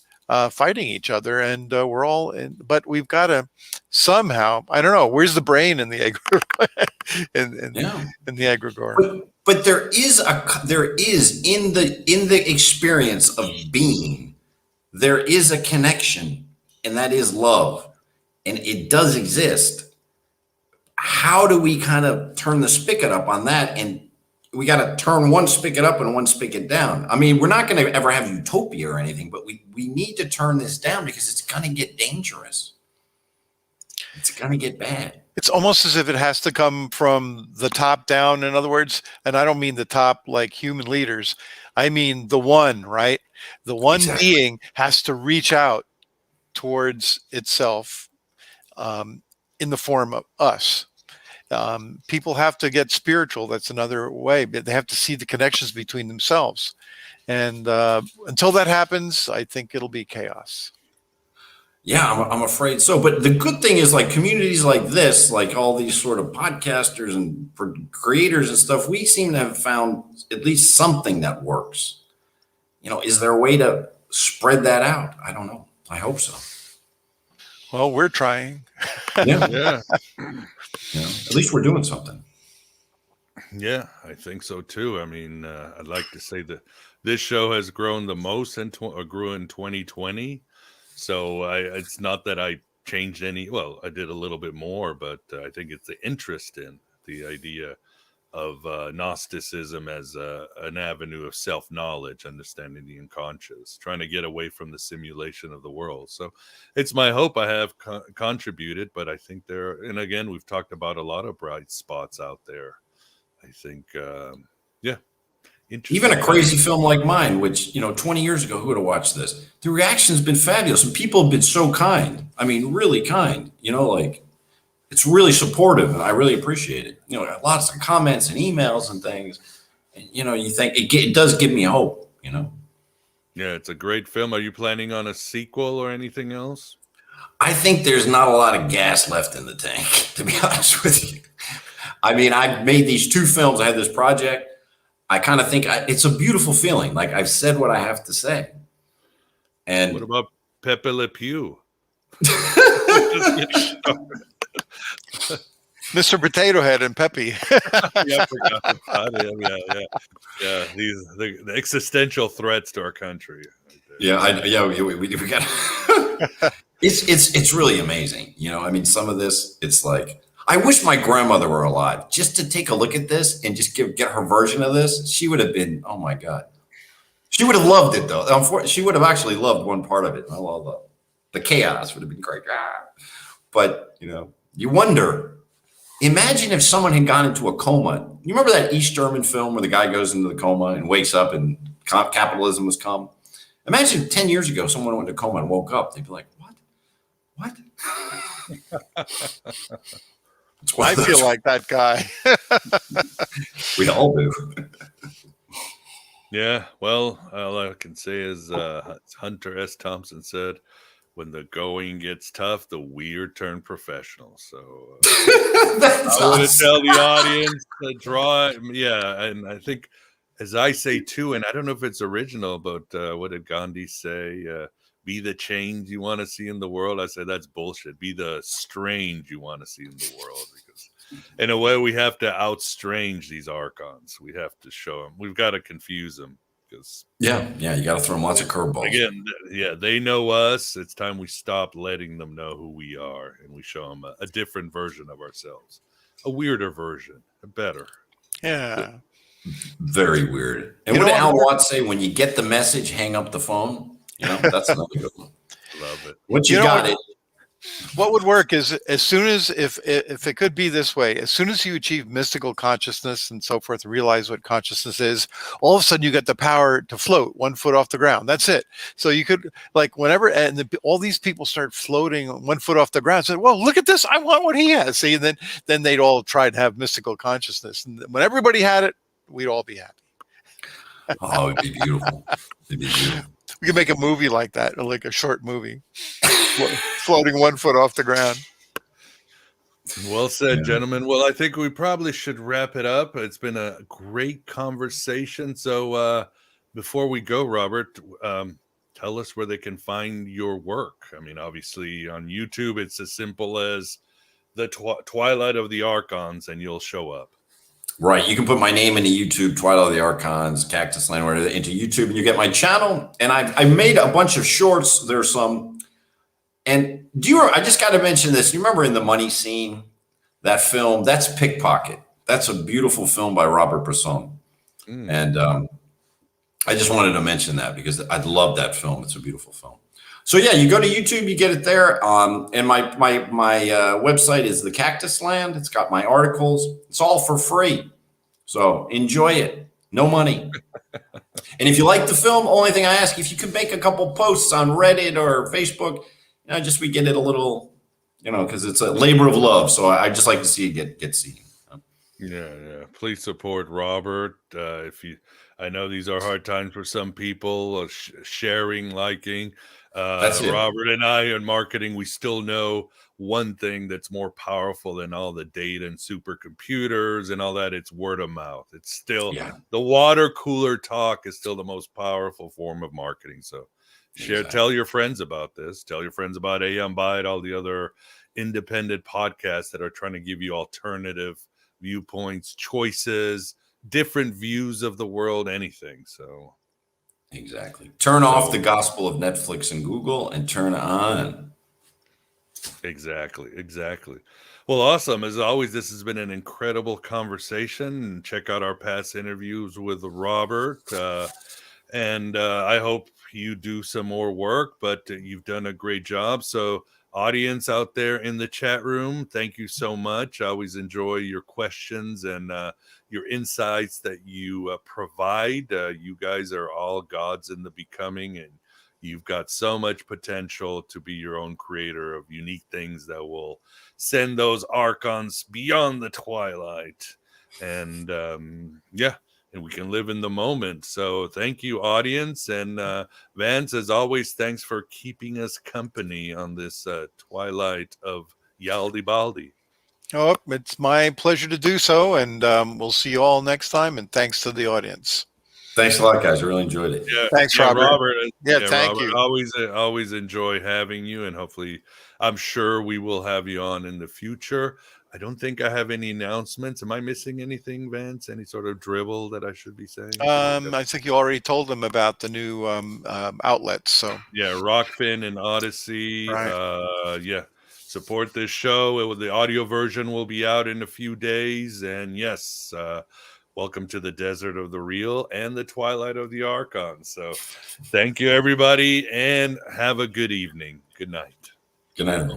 fighting each other, and we're all in, but we've got to somehow, I don't know, where's the brain in the egregore? in the egregore? But there is in the experience of being, there is a connection, and that is love, and it does exist. How do we kind of turn the spigot up on that? And we got to turn one spigot up and one spigot down. I mean, we're not going to ever have utopia or anything, but we need to turn this down because it's going to get dangerous. It's going to get bad. It's almost as if it has to come from the top down. In other words, and I don't mean the top like human leaders. I mean the one, right? The one being has to reach out towards itself in the form of us. People have to get spiritual. That's another way, but they have to see the connections between themselves. And until that happens, I think it'll be chaos. Yeah, I'm afraid so. But the good thing is, like, communities like this, like all these sort of podcasters and creators and stuff, we seem to have found at least something that works. Is there a way to spread that out? I don't know. I hope so. Well, we're trying. Yeah. At least we're doing something. Yeah, I think so too. I mean, I'd like to say that this show has grown the most grew in 2020. So it's not that I changed any. Well, I did a little bit more, but I think it's the interest in the idea of Gnosticism as an avenue of self-knowledge, understanding the unconscious, trying to get away from the simulation of the world. So it's my hope I have contributed, but I think and again, we've talked about a lot of bright spots out there. I think, even a crazy film like mine, which, 20 years ago, who would have watched this? The reaction has been fabulous, and people have been so kind. I mean, really kind, it's really supportive, and I really appreciate it. Lots of comments and emails and things. And, you think it does give me hope, Yeah, it's a great film. Are you planning on a sequel or anything else? I think there's not a lot of gas left in the tank, to be honest with you. I mean, I made these 2 films. I had this project. I kind of think it's a beautiful feeling. Like, I've said what I have to say. And what about Pepe Le Pew? Mr. Potato Head and Pepe. I forgot about him. Yeah. The existential threats to our country. Yeah, we got. It's really amazing. I mean, some of this, it's like I wish my grandmother were alive just to take a look at this and just get her version of this. She would have been, oh my God. She would have loved it though. Unfortunately, she would have actually loved one part of it. I love the chaos would have been great. But, you wonder, imagine if someone had gone into a coma. You remember that East German film where the guy goes into the coma and wakes up and capitalism has come? Imagine 10 years ago, someone went into a coma and woke up. They'd be like, what? I feel like that guy. We all do. Yeah, well, all I can say is Hunter S. Thompson said, when the going gets tough, the weird turn professional. So That's I want to awesome. tell the audience to draw. Yeah, and I think, as I say too, and I don't know if it's original, but what did Gandhi say? Be the change you want to see in the world. I say that's bullshit. Be the strange you want to see in the world, because in a way we have to outstrange these Archons. We have to show them. We've got to confuse them, because Yeah, you got to throw them lots of curveballs. again, they know us. It's time we stop letting them know who we are, and we show them a different version of ourselves, a weirder version, a better. Yeah. Very weird. And what did Al Watts say? When you get the message, hang up the phone. That's another good one. Love it. Once you got it. What would work is, as soon as, if it could be this way, as soon as you achieve mystical consciousness and so forth, realize what consciousness is, all of a sudden you get the power to float 1 foot off the ground. That's it. So you could, like, whenever, and all these people start floating 1 foot off the ground, say, well, look at this, I want what he has. See, and then they'd all try to have mystical consciousness. And when everybody had it, we'd all be happy. Oh, it'd be beautiful. It'd be beautiful. We could make a movie like that, like a short movie, floating 1 foot off the ground. Well said, gentlemen. Well, I think we probably should wrap it up. It's been a great conversation. So before we go, Robert, tell us where they can find your work. I mean, obviously on YouTube, it's as simple as the Twilight of the Archons, and you'll show up. Right. You can put my name into YouTube, Twilight of the Archons, Cactus Land, whatever, into YouTube, and you get my channel. And I made a bunch of shorts. There's some. And I just got to mention this. You remember in The Money Scene, that film? That's Pickpocket. That's a beautiful film by Robert Bonomo. And I just wanted to mention that because I love that film. It's a beautiful film. So yeah, you go to YouTube, you get it there. And my website is the Cactus Land. It's got my articles. It's all for free. So enjoy it. No money. And if you like the film, only thing I ask, if you could make a couple posts on Reddit or Facebook, just we get it a little, because it's a labor of love. So I just like to see it get seen. Yeah. Please support Robert. I know these are hard times for some people, sharing, liking. That's it. Robert and I in marketing, we still know one thing that's more powerful than all the data and supercomputers and all that. It's word of mouth. It's still the water cooler talk is still the most powerful form of marketing. So tell your friends about this. Tell your friends about AM Byte, all the other independent podcasts that are trying to give you alternative viewpoints, choices, different views of the world, anything. So exactly. Turn off the gospel of Netflix and Google and turn on. Exactly. Well, awesome. As always, this has been an incredible conversation. Check out our past interviews with Robert. And I hope you do some more work, but you've done a great job. So audience out there in the chat room, thank you so much. I always enjoy your questions and your insights that you provide. You guys are all gods in the becoming, and you've got so much potential to be your own creator of unique things that will send those Archons beyond the twilight. And and we can live in the moment. So thank you, audience. And Vance, as always, thanks for keeping us company on this twilight of Yaldi Baldi. Oh, it's my pleasure to do so. And we'll see you all next time. And thanks to the audience. Thanks a lot, guys. I really enjoyed it. Yeah, thanks, Robert. Thank you. Always enjoy having you. And hopefully, I'm sure we will have you on in the future. I don't think I have any announcements. Am I missing anything, Vance? Any sort of dribble that I should be saying? I think you already told them about the new outlets. So yeah, Rockfin and Odyssey. Right. support this show. The audio version will be out in a few days. And yes, welcome to the desert of the real and the twilight of the Archons. So thank you, everybody, and have a good evening. Good night. Good night, everyone.